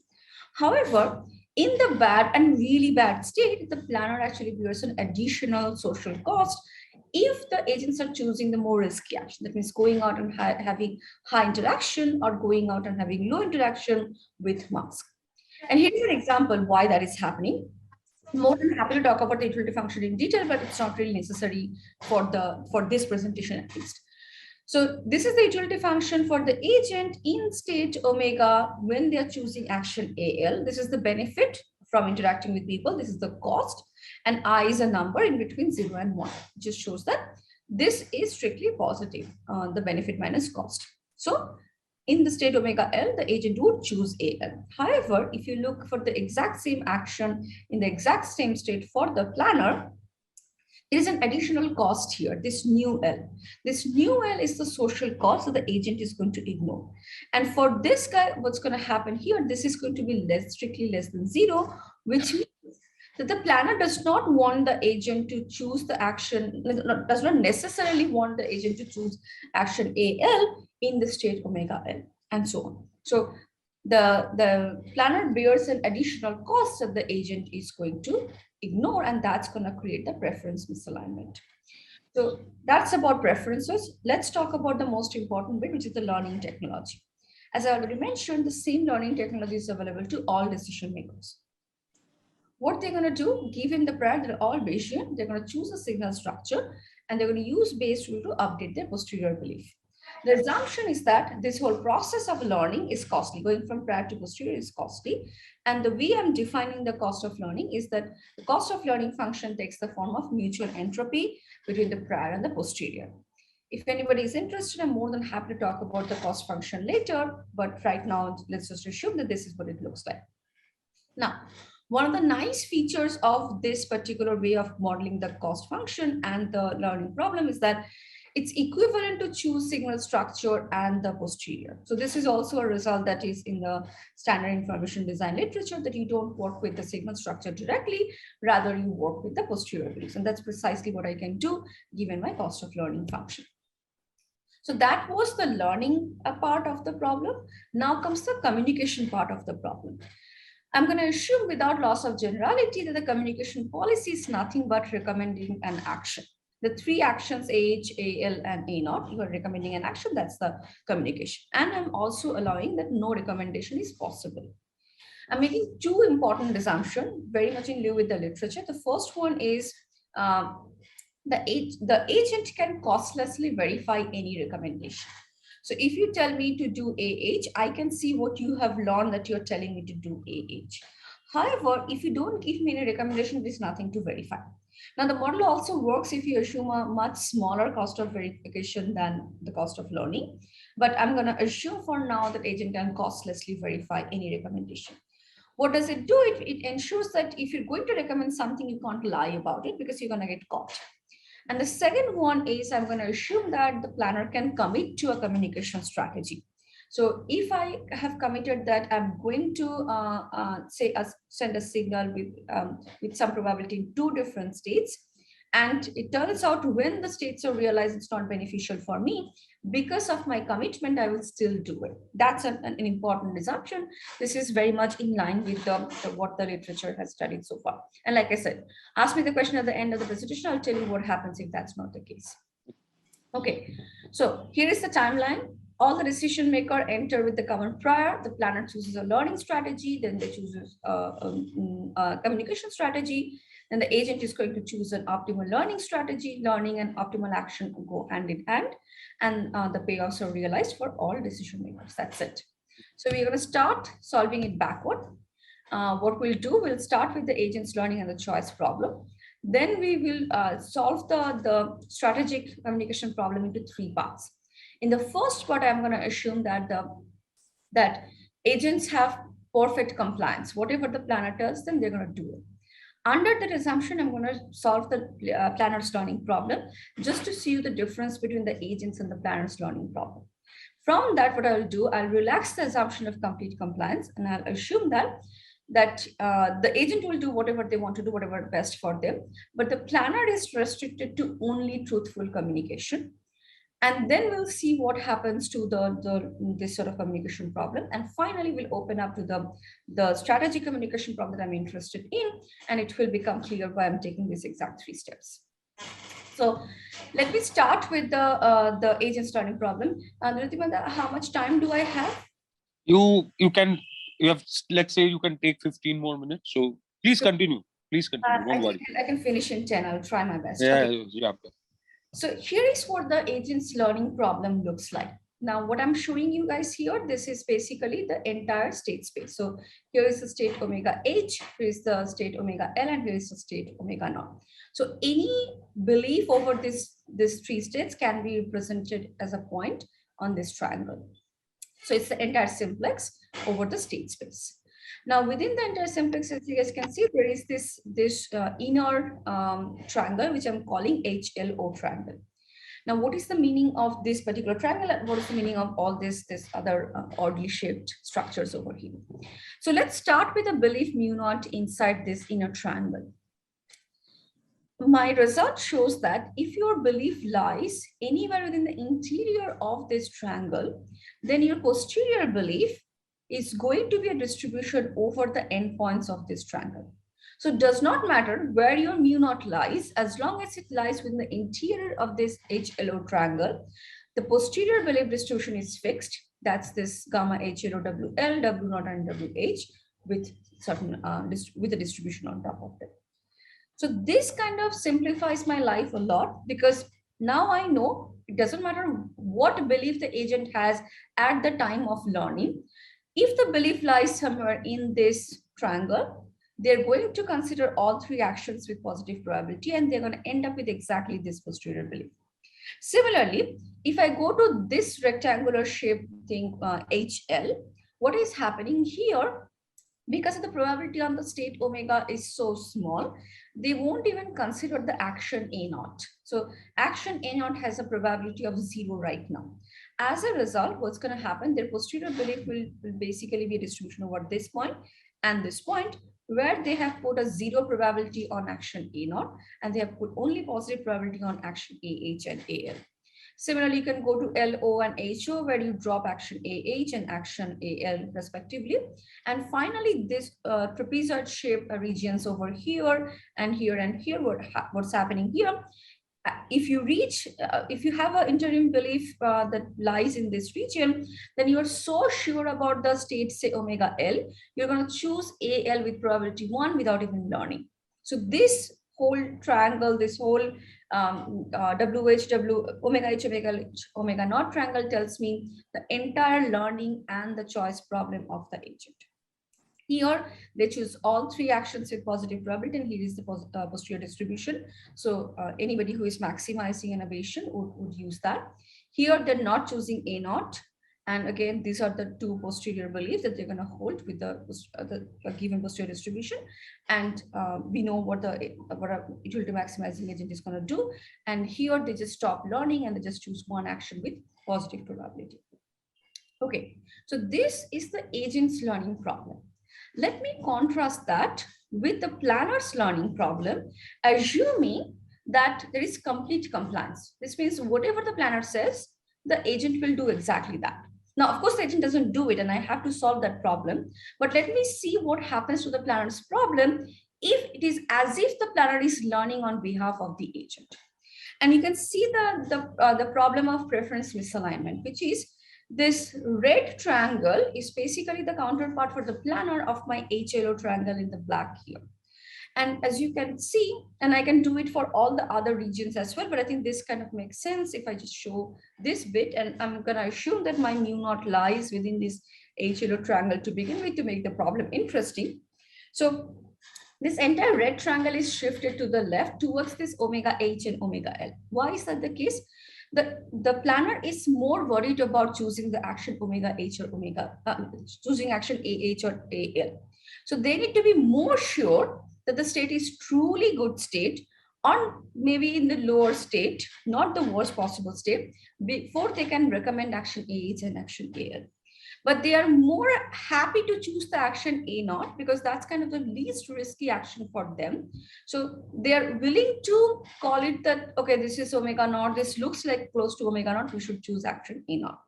However, in the bad and really bad state, the planner actually bears an additional social cost if the agents are choosing the more risky action. That means going out and having high interaction or going out and having low interaction with mask. And here's an example why that is happening. More than happy to talk about the utility function in detail, but it's not really necessary for this presentation at least. So this is the utility function for the agent in state omega when they are choosing action AL. This is the benefit from interacting with people. This is the cost, and I is a number in between 0 and 1. It just shows that this is strictly positive, the benefit minus cost. So in the state omega L, the agent would choose AL. However, if you look for the exact same action in the exact same state for the planner, there is an additional cost here, this new L. This new L is the social cost that the agent is going to ignore. And for this guy, what's going to happen here, this is going to be strictly less than 0, which means that the planner does not want the agent to choose the action, does not necessarily want the agent to choose action AL in the state omega L, and so on. So the planner bears an additional cost that the agent is going to ignore, and that's going to create the preference misalignment. So that's about preferences. Let's talk about the most important bit, which is the learning technology. As I already mentioned, the same learning technology is available to all decision makers. What they're going to do, given the prior, they're all Bayesian, they're going to choose a signal structure and they're going to use Bayes rule to update their posterior belief. The assumption is that this whole process of learning is costly. Going from prior to posterior is costly. And the way I'm defining the cost of learning is that the cost of learning function takes the form of mutual entropy between the prior and the posterior. If anybody is interested, I'm more than happy to talk about the cost function later. But right now, let's just assume that this is what it looks like. Now, one of the nice features of this particular way of modeling the cost function and the learning problem is that it's equivalent to choose signal structure and the posterior. So this is also a result that is in the standard information design literature, that you don't work with the signal structure directly, rather you work with the posterior beliefs. And that's precisely what I can do given my cost of learning function. So that was the learning part of the problem. Now comes the communication part of the problem. I'm going to assume without loss of generality that the communication policy is nothing but recommending an action. The three actions, AH, AL, and A0, you are recommending an action, that's the communication. And I'm also allowing that no recommendation is possible. I'm making two important assumptions, very much in lieu with the literature. The first one is the agent can costlessly verify any recommendation. So if you tell me to do AH, I can see what you have learned that you're telling me to do AH. However, if you don't give me any recommendation, there's nothing to verify. Now, the model also works if you assume a much smaller cost of verification than the cost of learning. But I'm going to assume for now that agent can costlessly verify any recommendation. What does it do? It ensures that if you're going to recommend something, you can't lie about it because you're going to get caught. And the second one is I'm going to assume that the planner can commit to a communication strategy. So if I have committed that I'm going to send a signal with some probability in two different states, and it turns out when the states are realized it's not beneficial for me, because of my commitment, I will still do it. That's an important assumption. This is very much in line with what the literature has studied so far. And like I said, ask me the question at the end of the presentation, I'll tell you what happens if that's not the case. Okay, so here is the timeline. All the decision maker enter with the common prior. The planner chooses a learning strategy, then they choose a communication strategy. Then the agent is going to choose an optimal learning strategy. Learning and optimal action go hand in hand, and the payoffs are realized for all decision makers. That's it. So we're going to start solving it backward. What we'll do, we'll start with the agent's learning and the choice problem. Then we will solve the strategic communication problem into three parts. In the first part, I'm going to assume that that agents have perfect compliance. Whatever the planner tells them, they're going to do it. Under that assumption, I'm going to solve the planner's learning problem just to see the difference between the agents and the planner's learning problem. From that, what I'll do, I'll relax the assumption of complete compliance, and I'll assume that the agent will do whatever they want to do, whatever best for them, but the planner is restricted to only truthful communication. And then we'll see what happens to this sort of communication problem. And finally, we'll open up to the strategic communication problem that I'm interested in, and it will become clear why I'm taking these exact 3 steps. So let me start with the agents learning problem. Dhritiman, how much time do I have? You have, let's say you can take 15 more minutes. So please continue. Please continue. Don't worry. I can finish in 10. I'll try my best. Yeah, Okay. yeah. So here is what the agents learning problem looks like. Now, what I'm showing you guys here, this is basically the entire state space. So here is the state omega h, here is the state omega l, and here is the state omega naught. So any belief over these 3 states can be represented as a point on this triangle. So it's the entire simplex over the state space. Now, within the entire simplex, as you guys can see, there is this inner triangle, which I'm calling HLO triangle. Now, what is the meaning of this particular triangle? And what is the meaning of all this other oddly shaped structures over here? So let's start with a belief mu naught inside this inner triangle. My result shows that if your belief lies anywhere within the interior of this triangle, then your posterior belief is going to be a distribution over the endpoints of this triangle. So it does not matter where your mu naught lies, as long as it lies within the interior of this HLO triangle, the posterior belief distribution is fixed. That's this gamma H0 WL, W naught, and WH with certain with a distribution on top of it. So this kind of simplifies my life a lot, because now I know it doesn't matter what belief the agent has at the time of learning. If the belief lies somewhere in this triangle, they're going to consider all 3 actions with positive probability, and they're going to end up with exactly this posterior belief. Similarly, if I go to this rectangular shape thing, HL, what is happening here? Because the probability on the state omega is so small, they won't even consider the action A naught. So action A naught has a probability of 0 right now. As a result, what's going to happen, their posterior belief will basically be a distribution over this point and this point, where they have put a 0 probability on action A naught, and they have put only positive probability on action AH and AL. Similarly, you can go to LO and HO, where you drop action AH and action AL respectively. And finally, this trapezoid shape regions over here and here and here, what's happening here. If you have an interim belief that lies in this region, then you are so sure about the state, say omega L, you're going to choose AL with probability 1 without even learning. So this whole triangle, this whole WHW, omega H, omega naught triangle tells me the entire learning and the choice problem of the agent. Here, they choose all 3 actions with positive probability, and here is the posterior distribution. So anybody who is maximizing innovation would use that. Here, they're not choosing A naught. And again, these are the 2 posterior beliefs that they're going to hold with the given posterior distribution. And we know what a utility maximizing agent is going to do. And here, they just stop learning and they just choose 1 action with positive probability. Okay, so this is the agent's learning problem. Let me contrast that with the planner's learning problem, assuming that there is complete compliance. This means whatever the planner says, the agent will do exactly that. Now, of course, the agent doesn't do it, and I have to solve that problem. But let me see what happens to the planner's problem if it is as if the planner is learning on behalf of the agent. And you can see the problem of preference misalignment, which is this red triangle is basically the counterpart for the planner of my HLO triangle in the black here. And as you can see, and I can do it for all the other regions as well, but I think this kind of makes sense if I just show this bit, and I'm going to assume that my mu naught lies within this HLO triangle to begin with to make the problem interesting. So this entire red triangle is shifted to the left towards this omega H and omega L. Why is that the case? The planner is more worried about choosing the action omega H or choosing action AH or AL. So they need to be more sure that the state is truly good state, or maybe in the lower state, not the worst possible state, before they can recommend action AH and action AL. but they are more happy to choose the action A naught because that's kind of the least risky action for them. So they are willing to call it that, okay, this is omega naught, this looks like close to omega naught, we should choose action A naught.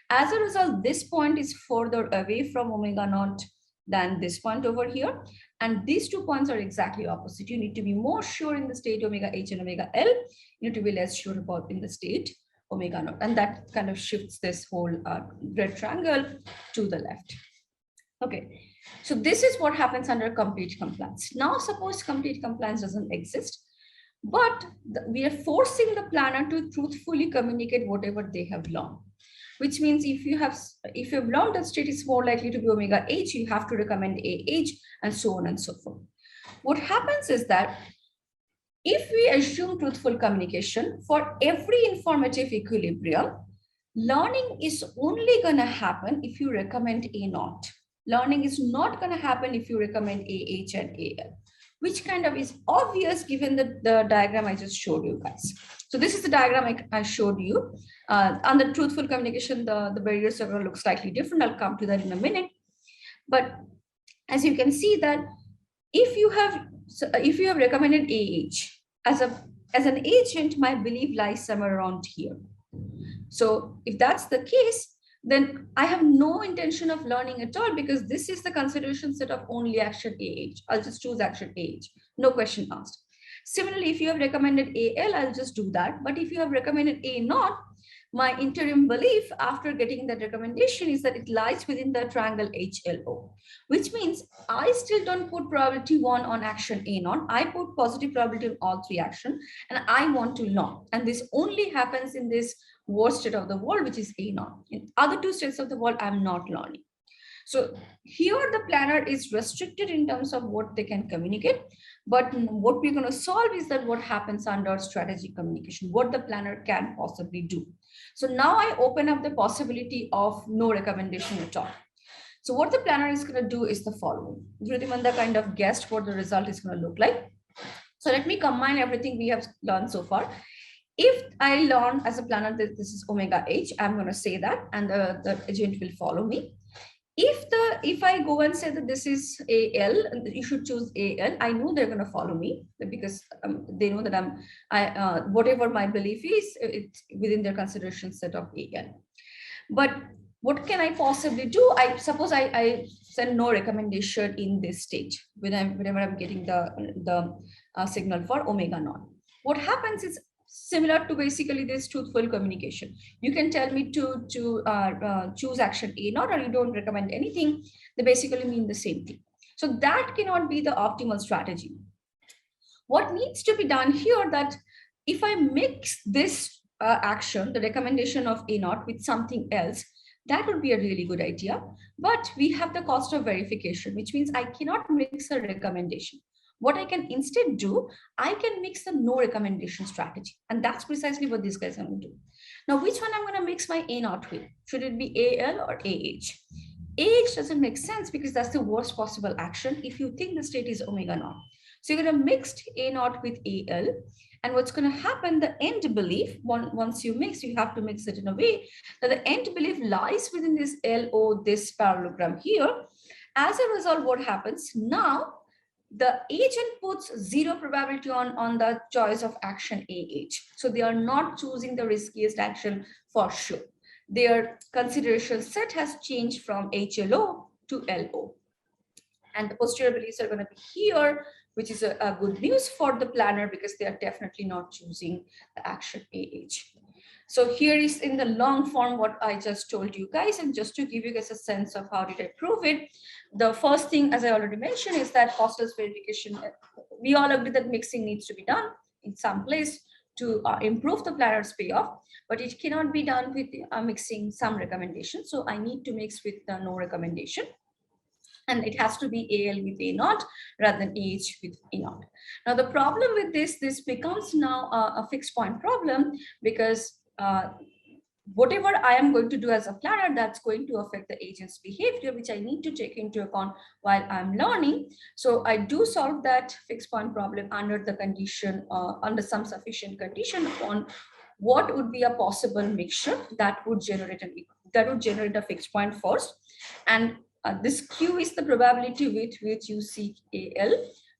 As a result, this point is further away from omega naught than this point over here. And these 2 points are exactly opposite. You need to be more sure in the state omega H and omega L. You need to be less sure about in the state omega naught. And that kind of shifts this whole red triangle to the left. Okay, so this is what happens under complete compliance. Now, suppose complete compliance doesn't exist, but we are forcing the planner to truthfully communicate whatever they have learned. Which means if you've learned that state is more likely to be omega H, you have to recommend AH and so on and so forth. What happens is that if we assume truthful communication for every informative equilibrium, learning is only going to happen if you recommend A naught. Learning is not going to happen if you recommend AH and AL, which kind of is obvious given the diagram I just showed you guys. So this is the diagram I showed you. Under truthful communication, the barriers are going to look slightly different. I'll come to that in a minute. But as you can see that if you have recommended AH as an agent, my belief lies somewhere around here. So if that's the case, then I have no intention of learning at all because this is the consideration set of only action AH. I'll just choose action AH, no question asked. Similarly, if you have recommended AL, I'll just do that. But if you have recommended A naught, my interim belief after getting that recommendation is that it lies within the triangle HLO, which means I still don't put probability 1 on action A naught. I put positive probability on all 3 actions, and I want to learn. And this only happens in this worst state of the world, which is A naught. In other 2 states of the world, I'm not learning. So here the planner is restricted in terms of what they can communicate. But what we're going to solve is that what happens under strategic communication, what the planner can possibly do. So now I open up the possibility of no recommendation at all. So what the planner is going to do is the following. Dhritiman kind of guessed what the result is going to look like. So let me combine everything we have learned so far. If I learn as a planner that this is omega H, I'm going to say that, and the agent will follow me. If I go and say that this is AL, you should choose AL, I know they're going to follow me because they know that whatever my belief is, it's within their consideration set of AL. But what can I possibly do? I suppose I send no recommendation in this stage whenever I'm getting the signal for omega naught. What happens is similar to basically this truthful communication. You can tell me to choose action A naught, or you don't recommend anything. They basically mean the same thing. So that cannot be the optimal strategy. What needs to be done here that if I mix this action, the recommendation of A naught with something else, that would be a really good idea. But we have the cost of verification, which means I cannot mix a recommendation. What I can instead do, I can mix the no recommendation strategy. And that's precisely what these guys are going to do. Now, which one I'm going to mix my A naught with? Should it be AL or AH? AH doesn't make sense because that's the worst possible action if you think the state is omega naught. So you're going to mix A naught with AL. And what's going to happen, the end belief, once you mix, you have to mix it in a way that the end belief lies within this LO, this parallelogram here. As a result, what happens now? The agent puts 0 probability on the choice of action AH. So they are not choosing the riskiest action for sure. Their consideration set has changed from HLO to LO. And the posterior beliefs are going to be here, which is a good news for the planner because they are definitely not choosing the action AH. So here is in the long form what I just told you guys, and just to give you guys a sense of how did I prove it. The first thing, as I already mentioned, is that costless verification. We all agree that mixing needs to be done in some place to improve the planner's payoff, but it cannot be done with mixing some recommendation. So I need to mix with no recommendation. And it has to be AL with A naught rather than AH with A naught. Now the problem with this becomes now a fixed point problem because whatever I am going to do as a planner, that's going to affect the agent's behavior, which I need to take into account while I'm learning. So I do solve that fixed point problem under the condition, under some sufficient condition on what would be a possible mixture that would generate an that would generate a fixed point first. And this Q is the probability with which you see AL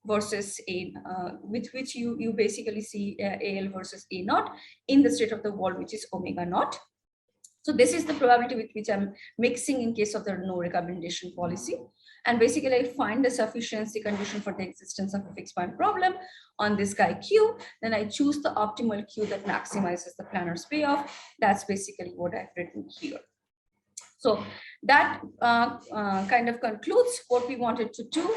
versus A, with which you basically see AL versus A naught in the state of the world, which is omega naught. So this is the probability with which I'm mixing in case of the no recommendation policy. And basically I find the sufficiency condition for the existence of a fixed point problem on this guy Q. Then I choose the optimal Q that maximizes the planner's payoff. That's basically what I've written here. So that kind of concludes what we wanted to do.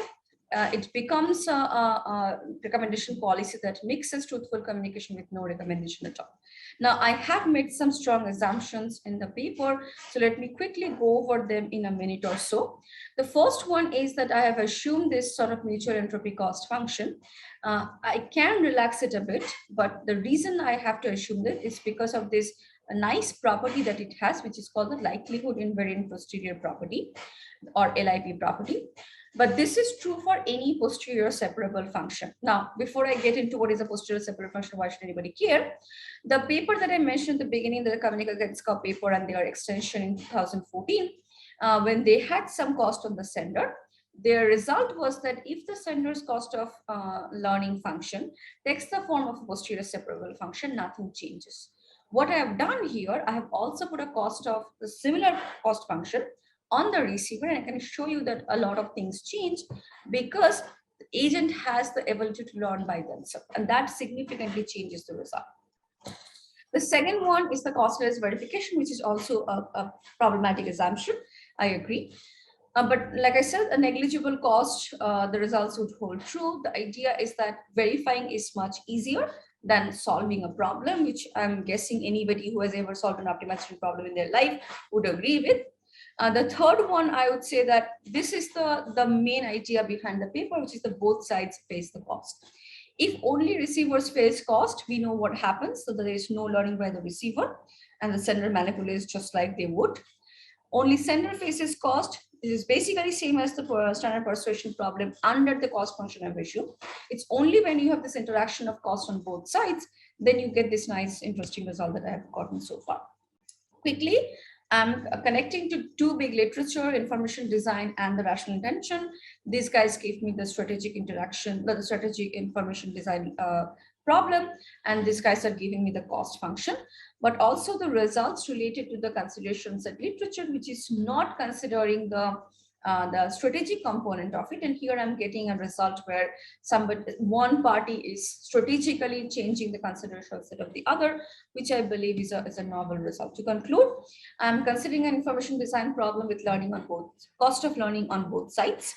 It becomes a recommendation policy that mixes truthful communication with no recommendation at all. Now, I have made some strong assumptions in the paper, so let me quickly go over them in a minute or so. The first one is that I have assumed this sort of mutual entropy cost function. I can relax it a bit, but the reason I have to assume that is because of this nice property that it has, which is called the likelihood invariant posterior property, or LIP property. But this is true for any posterior separable function. Now, before I get into what is a posterior separable function, why should anybody care? The paper that I mentioned at the beginning, the Kaur paper and their extension in 2014, when they had some cost on the sender, their result was that if the sender's cost of learning function takes the form of a posterior separable function, nothing changes. What I have done here, I have also put a cost of the similar cost function on the receiver, and I can show you that a lot of things change because the agent has the ability to learn by themselves, and that significantly changes the result. The second one is the costless verification, which is also a problematic assumption. I agree. But like I said, a negligible cost, the results would hold true. The idea is that verifying is much easier than solving a problem, which I'm guessing anybody who has ever solved an optimization problem in their life would agree with. The third one, I would say that this is the main idea behind the paper, which is that both sides face the cost. If only receivers face cost, we know what happens. So there is no learning by the receiver and the sender manipulates just like they would. Only sender faces cost. This is basically same as the standard persuasion problem under the cost function of issue. It's only when you have this interaction of cost on both sides, then you get this nice, interesting result that I have gotten so far. Quickly, I'm connecting to two big literature, information design and the rational intention. These guys gave me the strategic interaction, the strategic information design problem, and these guys are giving me the cost function, but also the results related to the considerations and literature, which is not considering the strategic component of it. And here I'm getting a result where one party is strategically changing the consideration set of the other, which I believe is a novel result. To conclude, I'm considering an information design problem with learning on both, cost of learning on both sides.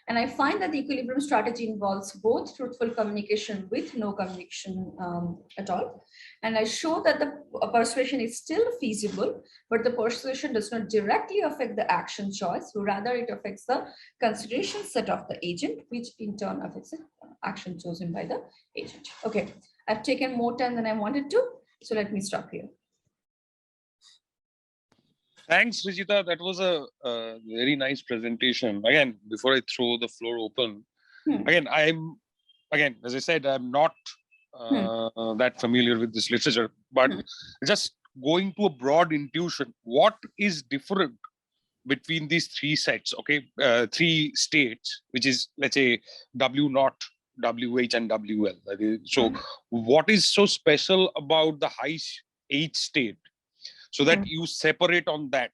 And I find that the equilibrium strategy involves both truthful communication with no communication at all. And I show that the persuasion is still feasible, but the persuasion does not directly affect the action choice, rather it affects the consideration set of the agent, which in turn affects the action chosen by the agent. Okay, I've taken more time than I wanted to, so let me stop here. Thanks, Srijita. That was a very nice presentation. Again, before I throw the floor open, again, as I said, I'm not that familiar with this literature, but just going to a broad intuition, what is different between these three sets, okay, three states, which is, let's say, W naught, WH, and WL. So what is so special about the high H state? So that you separate on that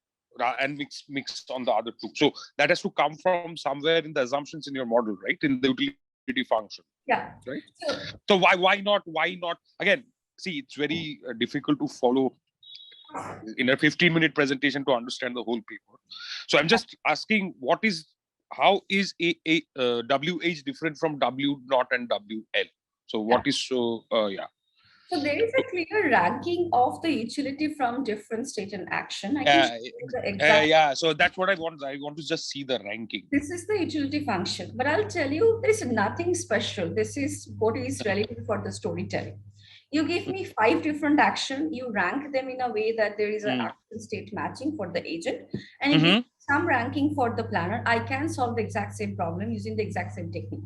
and mix on the other two. So that has to come from somewhere in the assumptions in your model, right? In the utility function. Yeah. Right. So why not? Again, see, it's very difficult to follow in a 15-minute presentation to understand the whole paper. So I'm just asking, how is a WH different from W naught and WL? So what is so yeah. So there is a clear ranking of the utility from different state and action. Yeah, so that's what I want. I want to just see the ranking. This is the utility function, but I'll tell you, there is nothing special. This is what is relevant for the storytelling. You give me 5 different actions, you rank them in a way that there is an action state matching for the agent, and if you give some ranking for the planner, I can solve the exact same problem using the exact same technique.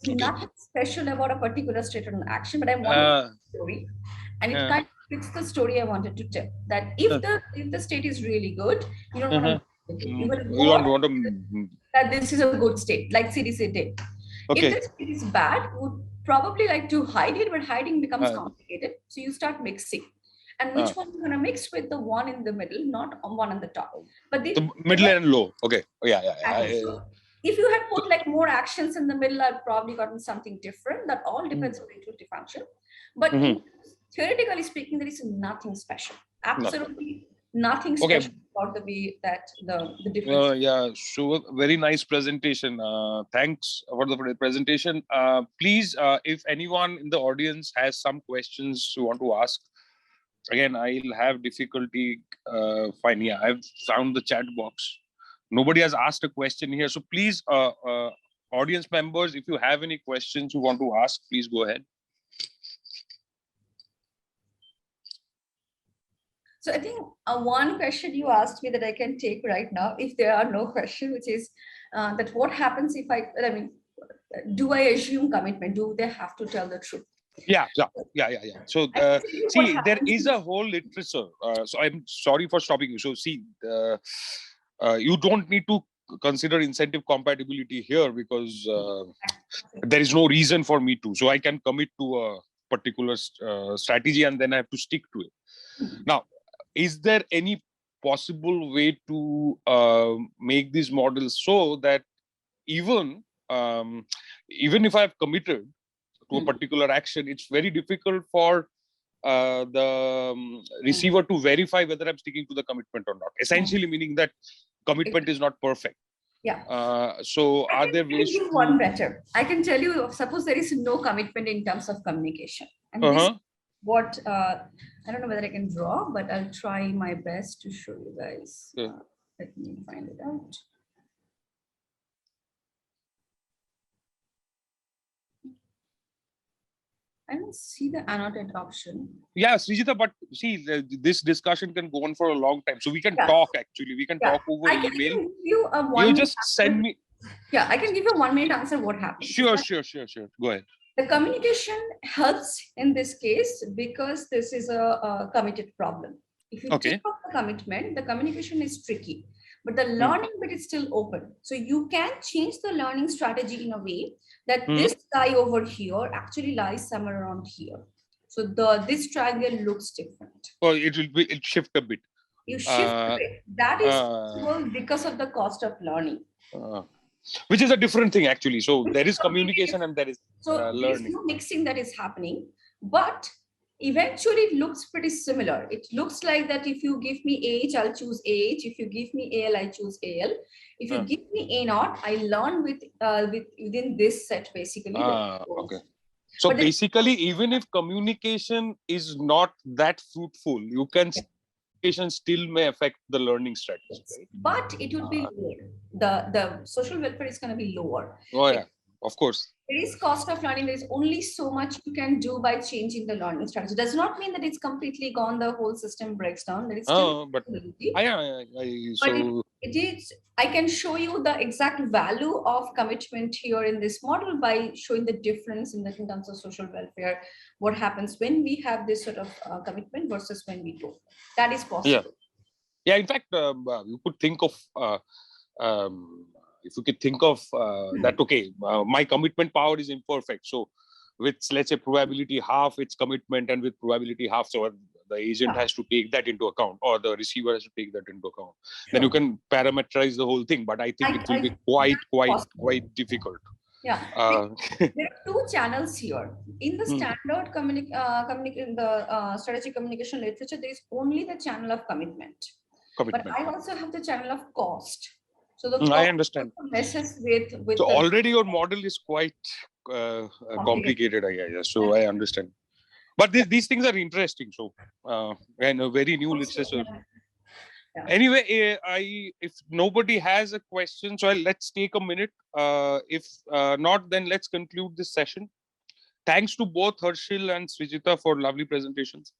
Nothing special about a particular state or an action, but I want a story, and it kind of fits the story I wanted to tell. That if the state is really good, you don't want to you will You don't want want to. that this is a good state, like CDC did. If Okay. the state is bad, you would probably like to hide it, but hiding becomes Uh, complicated. So you start mixing. And uh, which one you're gonna mix with? The one in the middle, not one on the top. But the middle and low. Okay. Oh, yeah. so if you had put like more actions in the middle, I've probably gotten something different. That all depends on the utility function. But theoretically speaking, there is nothing special. Absolutely nothing special about the way that the difference. Yeah. So very nice presentation. Thanks for the presentation. Please, if anyone in the audience has some questions you want to ask, again, I'll have difficulty finding. Yeah, I've found the chat box. Nobody has asked a question here. So please, audience members, if you have any questions you want to ask, please go ahead. So I think one question you asked me that I can take right now, if there are no questions, which is that what happens if I mean, do I assume commitment? Do they have to tell the truth? Yeah. So see, there is a whole literature. So I'm sorry for stopping you. So see, you don't need to consider incentive compatibility here because there is no reason for me to. So I can commit to a particular strategy and then I have to stick to it. Now, is there any possible way to make these models so that even if I've committed to a particular action, it's very difficult for the receiver to verify whether I'm sticking to the commitment or not. Essentially meaning that commitment is not perfect. Yeah. So are there ways to one better? I can tell you, suppose there is no commitment in terms of communication. And this what I don't know whether I can draw, but I'll try my best to show you guys. Let me find it out. I don't see the annotate option. Yeah, Srijita, but see, this discussion can go on for a long time. So we can talk actually. We can talk over email. I can give you a one. You just send me. Yeah, I can give you a 1 minute answer what happens. Sure. Go ahead. The communication helps in this case because this is a committed problem. If you take off the commitment, the communication is tricky, but the learning bit is still open. So you can change the learning strategy in a way that this guy over here actually lies somewhere around here. So this triangle looks different. Oh, it shift a bit. You shift a bit. That is possible because of the cost of learning. Which is a different thing actually. So there is communication and there is learning. There is no mixing that is happening, but eventually it looks pretty similar. It looks like that if you give me AH, I'll choose AH. If you give me AL, I choose AL. If you give me A naught, I learn within this set basically. Okay. So but basically, even if communication is not that fruitful, you can still may affect the learning strategy. Right? But it would be lower. The social welfare is going to be lower. Oh yeah, of course. There is cost of learning. There is only so much you can do by changing the learning strategy. Does not mean that it's completely gone. The whole system breaks down. There is still I can show you the exact value of commitment here in this model by showing the difference in terms of social welfare. What happens when we have this sort of commitment versus when we don't. That is possible. Yeah. In fact, you could think of. If you could think of that, okay, my commitment power is imperfect. So with, let's say, probability half, it's commitment, and with probability half, so the agent has to take that into account, or the receiver has to take that into account. Then you can parameterize the whole thing, but I think it will be quite difficult. Yeah, there are two channels here. In the standard strategic communication literature, there is only the channel of commitment. But I also have the channel of cost. So I understand. Messes with so already your model is quite complicated, I guess. So I understand. But these things are interesting. So and a very new literature. Yeah. Anyway, if nobody has a question, so let's take a minute. If not, then let's conclude this session. Thanks to both Harshil and Srijita for lovely presentations.